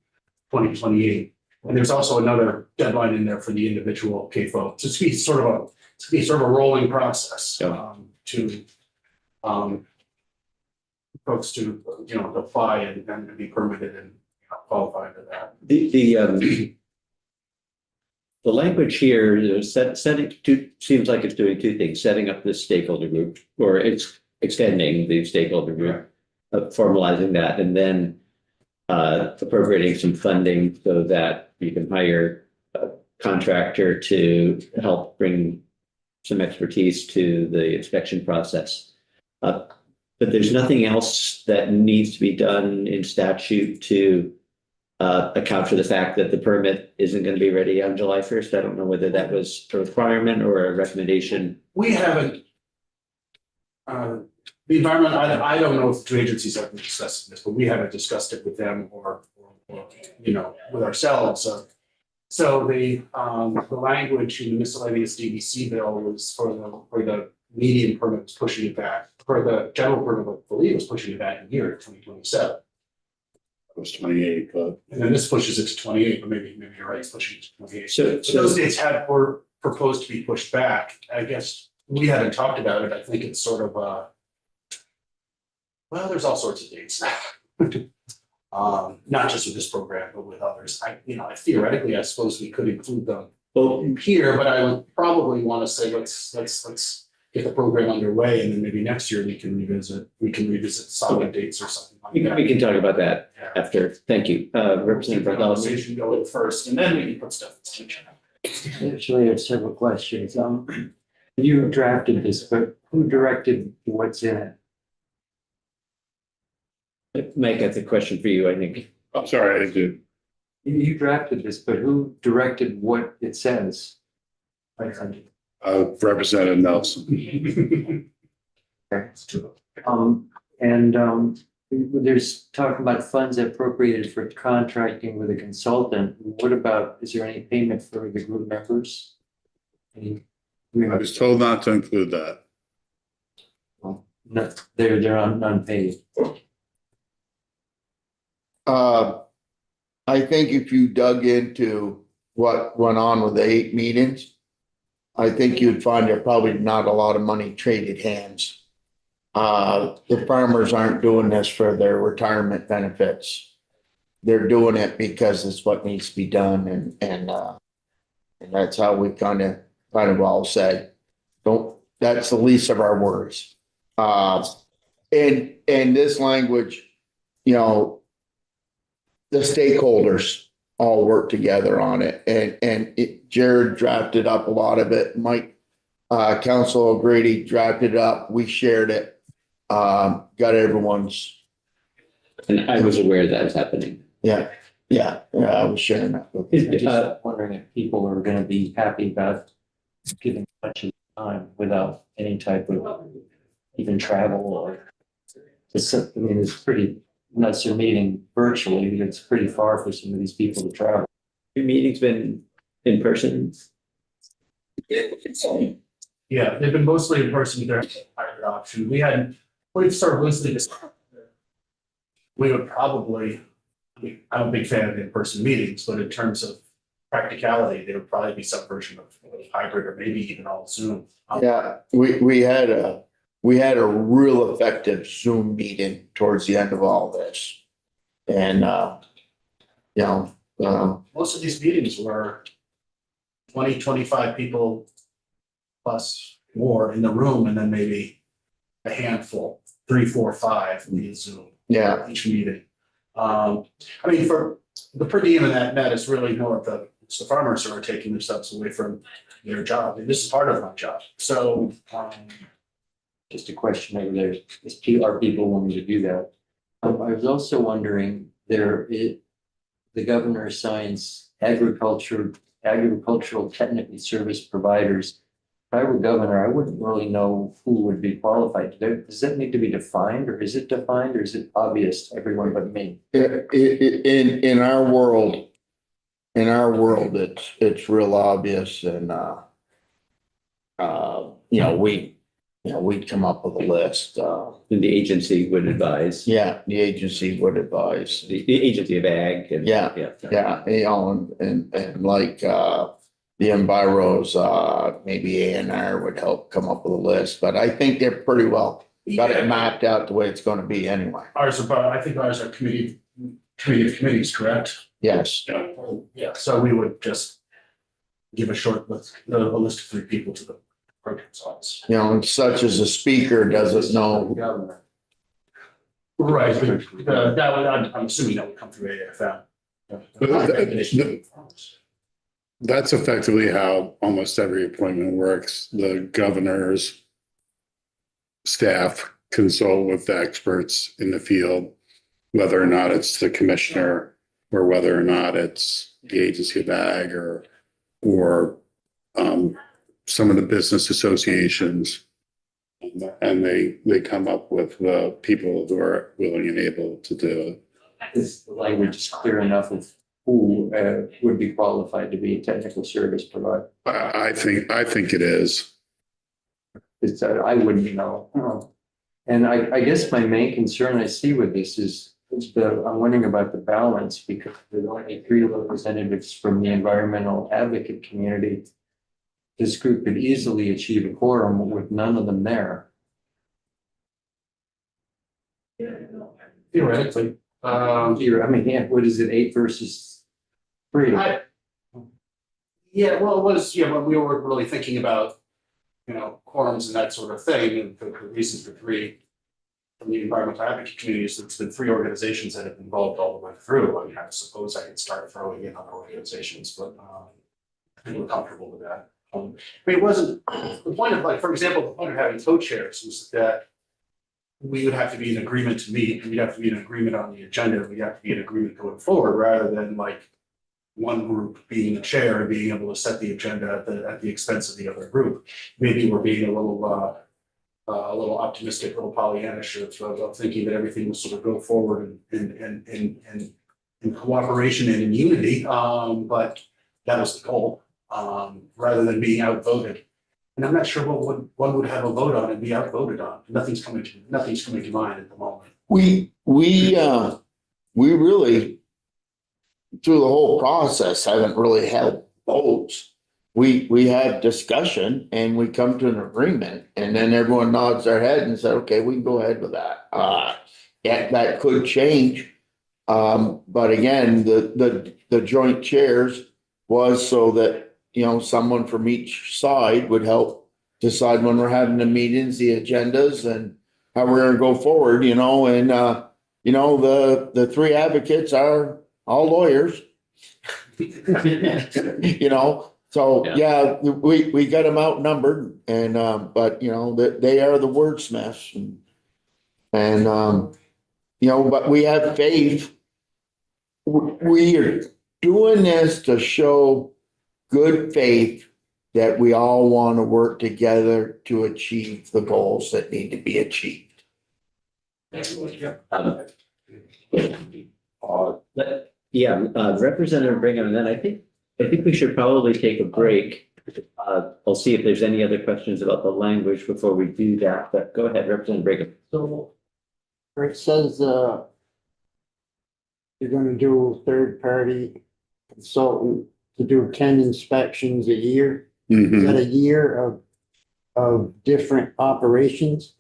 2028. And there's also another deadline in there for the individual CAFO. So it's be sort of a rolling process to folks to apply and be permitted and qualify for that. The language here is seems like it's doing two things: setting up this stakeholder group, or it's extending the stakeholder group, formalizing that and then appropriating some funding so that you can hire a contractor to help bring some expertise to the inspection process. But there's nothing else that needs to be done in statute to account for the fact that the permit isn't going to be ready on July 1st. I don't know whether that was a requirement or a recommendation. We haven't. The environment, I don't know if the two agencies have been discussing this, but we haven't discussed it with them or with ourselves. So the language in the miscellaneous DVC bill was for the median permit was pushing it back, for the general permit, I believe, was pushing it back a year to 2027. It was 28, but And then this pushes it to 28, but maybe you're right, it's pushing it to 28. So Those dates were proposed to be pushed back. I guess we haven't talked about it. I think it's sort of well, there's all sorts of dates. Not just with this program, but with others. Theoretically, I suppose we could include them here, but I would probably want to say let's get the program underway, and then maybe next year we can revisit solid dates or something like that. we can talk about that Yeah. after. Thank you. Representative Bartholomew. Conversation going first, and then we can put stuff in the future. Actually, I have several questions. You drafted this, but who directed what's in it? Mike, that's a question for you, I think. I'm sorry, I did. You drafted this, but who directed what it says? Representative Nelson. There's talk about funds appropriated for contracting with a consultant. What about, is there any payment for the group members? I was told not to include that. No, they're unpaid. I think if you dug into what went on with the 8 meetings, I think you'd find there probably not a lot of money traded hands. The farmers aren't doing this for their retirement benefits. They're doing it because it's what needs to be done, and that's how we kind of all say, that's the least of our worries. And this language, the stakeholders all work together on it, and Jared drafted up a lot of it. Mike, Council O'Grady drafted it up. We shared it, got everyone's. And I was aware that was happening. Yeah, I was sharing that. I'm just wondering if people are gonna be happy about giving much of time without any type of even travel or. It's pretty nuts you're meeting virtually. It's pretty far for some of these people to travel. Your meeting's been in person? Yeah, they've been mostly in person during the hybrid option. We've sort of loosely discussed. We would probably, I'm a big fan of in-person meetings, but in terms of practicality, there would probably be some version of hybrid or maybe even all Zoom. Yeah, we had a real effective Zoom meeting towards the end of all this. And, Most of these meetings were 20, 25 people plus more in the room, and then maybe a handful, 3, 4, 5 via Zoom. yeah, Each meeting. For the per diem in that is really more of it's the farmers who are taking themselves away from their job, and this is part of my job. So, Just a question over there, are people wanting to do that? I was also wondering, the governor assigns agricultural technical service providers. If I were governor, I wouldn't really know who would be qualified. Does that need to be defined, or is it defined, or is it obvious to everyone but me? in our world, it's real obvious, and, we'd come up with a list, And the agency would advise. the agency would advise. The agency of ag. And, Yeah. Yeah, and like, the enviros, maybe A&R would help come up with a list, but I think they're pretty well got it mapped out the way it's gonna be anyway. I think ours are committee of committees, correct? Yes, Yeah, so we would just give a short list, a list of 3 people to the program office. and such as a speaker doesn't know, Governor. Right, that would, I'm assuming that would come through AFM. That's effectively how almost every appointment works. The governor's staff consult with the experts in the field, whether or not it's the commissioner or whether or not it's the agency of ag or some of the business associations. And they come up with the people who are willing and able to do it. Is the language is clear enough of who would be qualified to be a technical service provider? I think it is. It's, I wouldn't know. And I guess my main concern I see with this is I'm wondering about the balance, because there's only 3 representatives from the environmental advocate community. This group could easily achieve a quorum with none of them there. Theoretically, I mean, yeah, what is it, 8 versus 3? yeah, well, it was, when we were really thinking about, quorums and that sort of thing, and the reasons for 3 from the environmental advocate community is it's been 3 organizations that have been involved all the way through. I mean, I suppose I could start throwing in other organizations, but I think we're comfortable with that. But it wasn't, the point of, like, for example, the point of having co-chairs was that we would have to be in agreement to meet, we'd have to be in agreement on the agenda, we'd have to be in agreement going forward, rather than like one group being the chair and being able to set the agenda at the expense of the other group. Maybe we're being a little optimistic, a little Pollyannish of thinking that everything will sort of go forward in cooperation and in unity. But that was the goal, rather than being outvoted. And I'm not sure what one would have a vote on and be outvoted on. Nothing's coming to mind at the moment. We really, through the whole process, haven't really had votes. We have discussion and we come to an agreement, and then everyone nods their head and said, okay, we can go ahead with that. Yeah, that could change. But again, the joint chairs was so that, someone from each side would help decide when we're having the meetings, the agendas, and how we're gonna go forward, and the 3 advocates are all lawyers. So, yeah, we got them outnumbered, and but they are the wordsmiths, and but we have faith. We are doing this to show good faith that we all want to work together to achieve the goals that need to be achieved. Representative Brigham, and then I think we should probably take a break. I'll see if there's any other questions about the language before we do that, but go ahead, Representative Brigham. So it says, you're gonna do third-party consultant to do 10 inspections a year. Is that a year of different operations?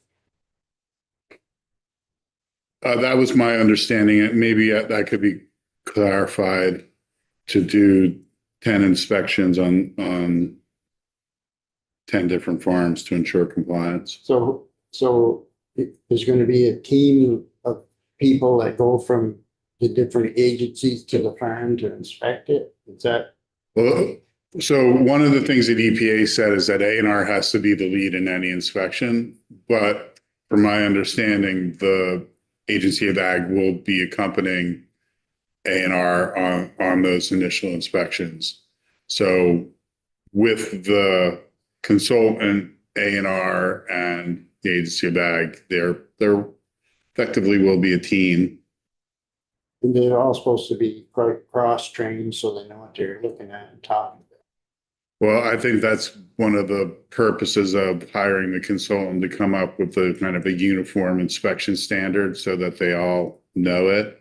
That was my understanding. Maybe that could be clarified to do 10 inspections on 10 different farms to ensure compliance. So there's gonna be a team of people that go from the different agencies to the farm to inspect it? Is that? Well, so one of the things that EPA said is that A&R has to be the lead in any inspection, but from my understanding, the Agency of Ag will be accompanying A&R on those initial inspections. So with the consultant, A&R, and the Agency of Ag, there effectively will be a team. And they're all supposed to be cross-trained so they know what they're looking at and talking about. Well, I think that's one of the purposes of hiring the consultant to come up with a kind of a uniform inspection standard so that they all know it.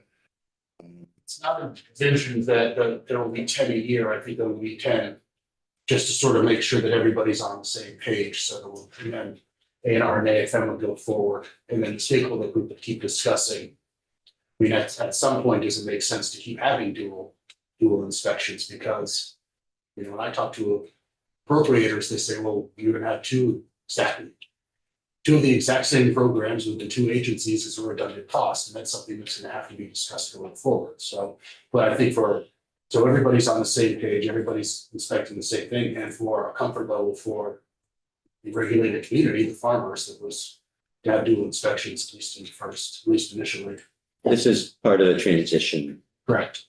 It's not envisioned that there will be 10 a year. I think there will be 10, just to sort of make sure that everybody's on the same page. So then A&R and AFM will go forward, and then the stakeholder group will keep discussing. I mean, at some point, does it make sense to keep having dual inspections? Because, when I talk to appropriators, they say, well, you're gonna have two doing the exact same programs with the two agencies is a redundant cost, and that's something that's gonna have to be discussed going forward, so. But I think so everybody's on the same page, everybody's inspecting the same thing, and for a comfort level for the regulated community, the farmers, that was to have dual inspections, at least initially. This is part of the transition. Correct.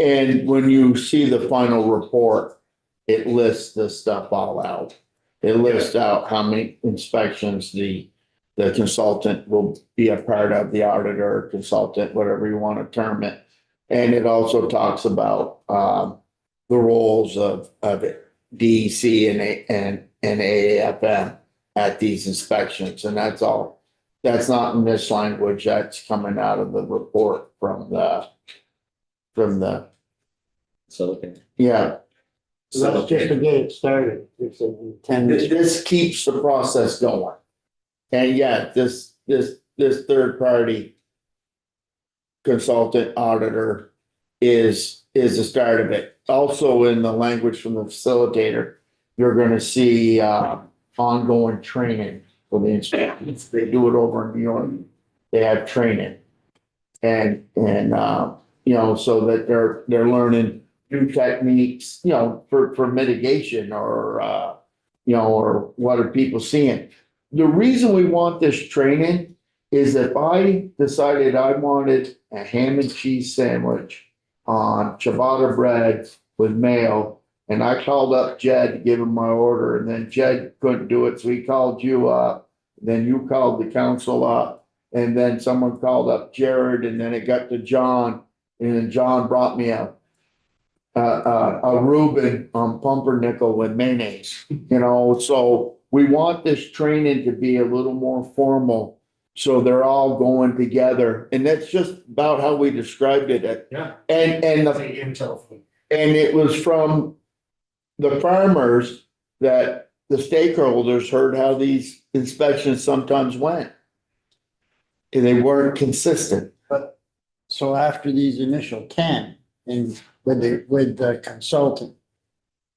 And when you see the final report, it lists this stuff all out. It lists out how many inspections the consultant will be a part of, the auditor, consultant, whatever you want to term it. And it also talks about the roles of DEC and AAFM at these inspections, and that's all. That's not in this language, that's coming out of the report from the, So, okay. yeah. So that's just to get it started. It's an intended. This keeps the process going. And yeah, this third party consultant auditor is the start of it. Also in the language from the facilitator, you're gonna see ongoing training for the inspectors. They do it over in New York. They have training. And you know, so that they're learning new techniques, you know, for mitigation or you know, or what are people seeing. The reason we want this training is if I decided I wanted a ham and cheese sandwich on ciabatta bread with mayo, and I called up Jed to give him my order, and then Jed couldn't do it, so he called you up, then you called the council up, and then someone called up Jared, and then it got to John, and then John brought me a Reuben pumpernickel with mayonnaise, you know, so we want this training to be a little more formal. So they're all going together, and that's just about how we described it. Yeah. And Intel. and it was from the farmers that the stakeholders heard how these inspections sometimes went. And they weren't consistent. So after these initial 10 and with the consultant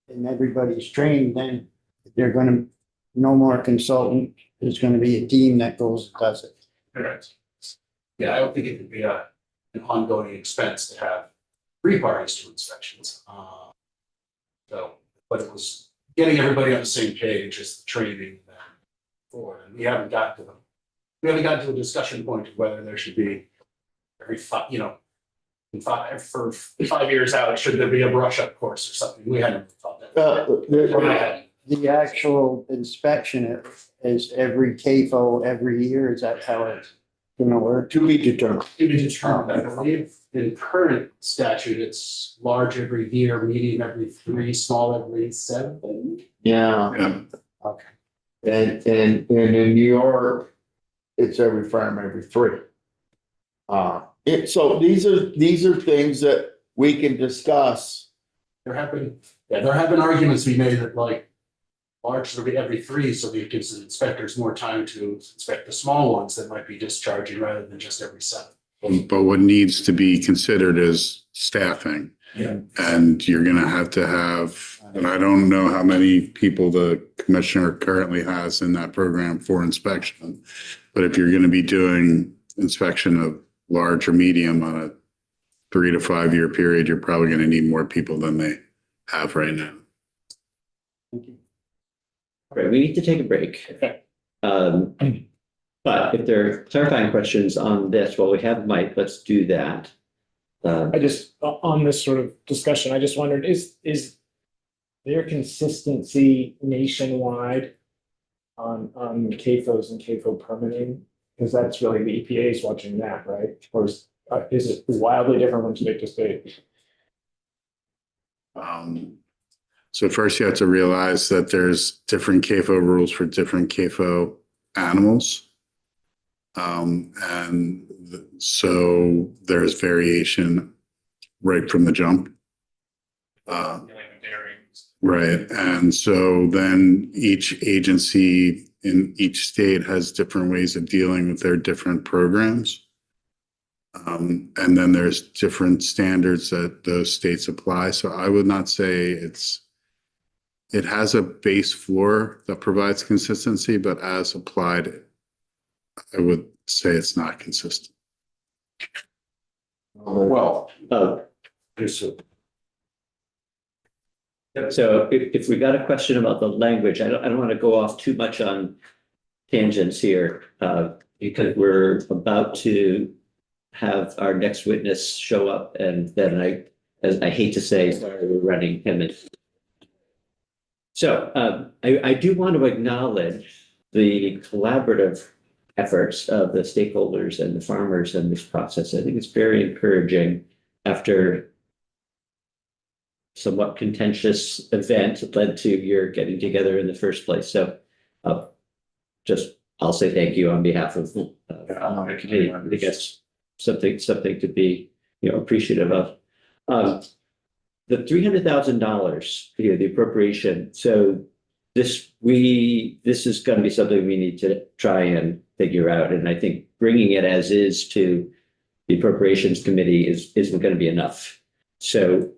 and everybody's trained, then they're gonna, no more consultant. There's gonna be a team that goes and does it. Correct. Yeah, I don't think it could be an ongoing expense to have 3 parties to inspections. So, but it was getting everybody on the same page is the training forward. And we haven't got to a discussion point of whether there should be every 5, you know, for 5 years out, should there be a brush up course or something? We hadn't thought that. The actual inspection is every CAFO every year. Is that how it's gonna work? To be determined. To be determined, I believe in current statute, it's large every year, medium every 3, small every 7. Yeah. Yeah. Okay. And in New York, it's every farm, every 3. So these are things that we can discuss. There have been arguments to be made that like large every 3, so that it gives the inspectors more time to inspect the small ones that might be discharging rather than just every 7. But what needs to be considered is staffing. Yeah. And you're gonna have to have, and I don't know how many people the commissioner currently has in that program for inspection. But if you're gonna be doing inspection of large or medium on a 3 to 5 year period, you're probably gonna need more people than they have right now. All right, we need to take a break. Okay. But if there are clarifying questions on this, well, we have Mike, let's do that. I just, on this sort of discussion, I just wondered, is there consistency nationwide on CAFOs and CAFO permitting? Because that's really the EPA is watching that, right? Or is it wildly different from state to state? So first you have to realize that there's different CAFO rules for different CAFO animals. So there's variation right from the jump. Right. And so then each agency in each state has different ways of dealing with their different programs. And then there's different standards that those states apply. So I would not say it has a base floor that provides consistency, but as applied, I would say it's not consistent. Well, Oh, there's a so if we got a question about the language, I don't want to go off too much on tangents here, because we're about to have our next witness show up, and then as I hate to say, sorry, we're running 10 minutes. So I do want to acknowledge the collaborative efforts of the stakeholders and the farmers in this process. I think it's very encouraging after somewhat contentious event led to your getting together in the first place. So I'll say thank you on behalf of the committee. I guess something to be, appreciative of. The $300,000, the appropriation. So this is going to be something we need to try and figure out. And I think bringing it as is to the appropriations committee isn't going to be enough. So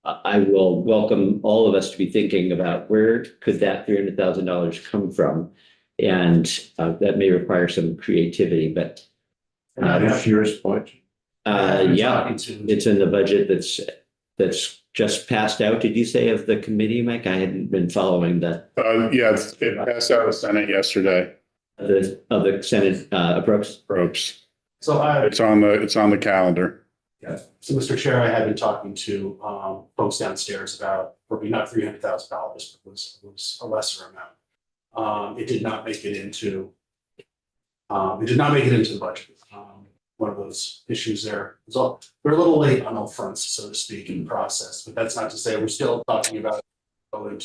I will welcome all of us to be thinking about where could that $300,000 come from, and that may require some creativity. But This year's budget. yeah, it's in the budget that's just passed out. Did you say of the committee, Mike? I hadn't been following the Yeah, it passed out of the Senate yesterday. of the Senate approach. Ropes. So It's on the calendar. yeah, so Mr. Chair, I had been talking to folks downstairs about probably not $300,000, but it was a lesser amount. It did not make it into the budget. One of those issues there. So we're a little late on all fronts, so to speak, in the process, but that's not to say we're still talking about it'll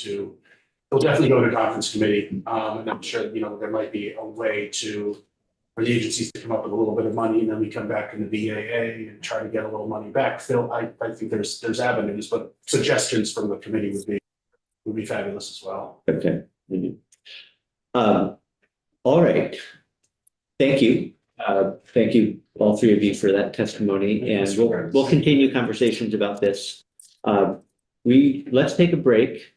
definitely go to conference committee. And I'm sure, there might be a way for the agencies to come up with a little bit of money, and then we come back in the BAA and try to get a little money back. Phil, I think there's avenues, but suggestions from the committee would be fabulous as well. Okay. All right. Thank you. Thank you, all three of you, for that testimony, and we'll continue conversations about this. Let's take a break.